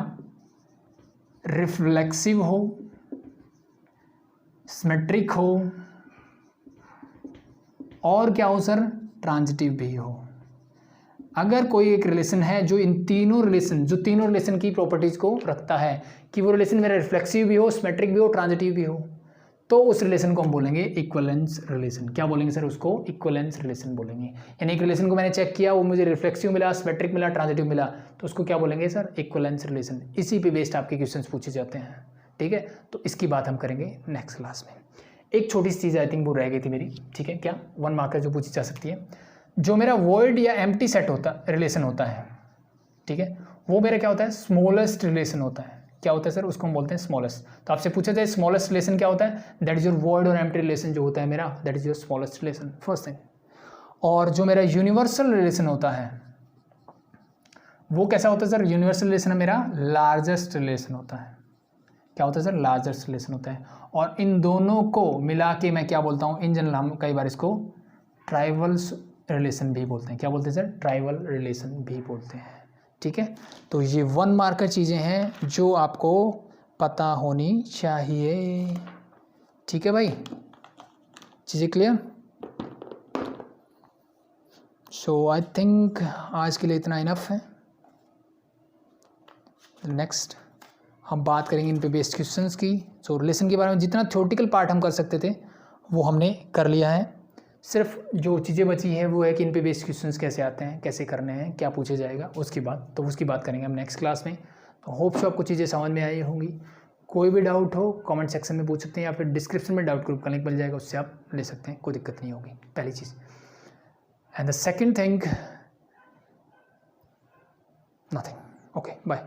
रिफ्लेक्सिव हो, सिमेट्रिक हो और क्या हो सर, ट्रांजिटिव भी हो। अगर कोई एक रिलेशन है जो इन तीनों रिलेशन की प्रॉपर्टीज को रखता है कि वो रिलेशन मेरा रिफ्लेक्सिव भी हो, सिमेट्रिक भी हो, ट्रांजिटिव भी हो, तो उस रिलेशन को हम बोलेंगे इक्विवेलेंस रिलेशन। क्या बोलेंगे सर, उसको इक्विवेलेंस रिलेशन बोलेंगे। यानी एक रिलेशन को मैंने चेक किया, वो मुझे रिफ्लेक्सिव मिला, सिमेट्रिक मिला, ट्रांजिटिव मिला, तो उसको क्या बोलेंगे सर, इक्विवेलेंस रिलेशन। इसी पे बेस्ड आपके क्वेश्चन पूछे जाते हैं, ठीक है। तो इसकी बात हम करेंगे नेक्स्ट क्लास में। एक छोटी सी चीज़ आई थिंक वो रह गई थी मेरी, ठीक है, क्या 1 मार्कर जो पूछी जा सकती है, जो मेरा वॉइड या एम्प्टी सेट होता रिलेशन होता है, ठीक है, वो मेरा क्या होता है, स्मॉलेस्ट रिलेशन होता है। क्या होता है सर, उसको हम बोलते हैं स्मॉलेस्ट। तो आपसे पूछा जाए स्मॉलेस्ट रिलेशन क्या होता है, दैट इज योर वॉइड और एम्प्टी रिलेशन जो होता है मेरा, that is your smallest relation, first thing. और जो मेरा यूनिवर्सल रिलेशन होता है वो कैसा होता है सर, यूनिवर्सल रिलेशन मेरा लार्जेस्ट रिलेशन होता है। क्या होता है सर, लार्जेस्ट रिलेशन होता है। और इन दोनों को मिला के मैं क्या बोलता हूँ, इन जनरल हम कई बार इसको ट्राइवल्स रिलेशन भी बोलते हैं। क्या बोलते हैं सर, ट्राइवल रिलेशन भी बोलते हैं, ठीक है। तो ये 1 मार्कर चीज़ें हैं जो आपको पता होनी चाहिए, ठीक है भाई, चीज़ें क्लियर। सो आई थिंक आज के लिए इतना इनफ है। नेक्स्ट हम बात करेंगे इन पे बेस्ड क्वेश्चंस की। सो रिलेशन के बारे में जितना थ्योरेटिकल पार्ट हम कर सकते थे वो हमने कर लिया है। सिर्फ जो चीज़ें बची हैं वो है कि इन पे बेस्ड क्वेश्चंस कैसे आते हैं, कैसे करने हैं, क्या पूछे जाएगा, उसकी बात करेंगे हम नेक्स्ट क्लास में। तो होप सो आपको चीज़ें समझ में आई होंगी। कोई भी डाउट हो कमेंट सेक्शन में पूछ सकते हैं, या फिर डिस्क्रिप्शन में डाउट ग्रुप का लिंक मिल जाएगा, उससे आप ले सकते हैं, कोई दिक्कत नहीं होगी, पहली चीज़। And the second thing, nothing. Okay bye.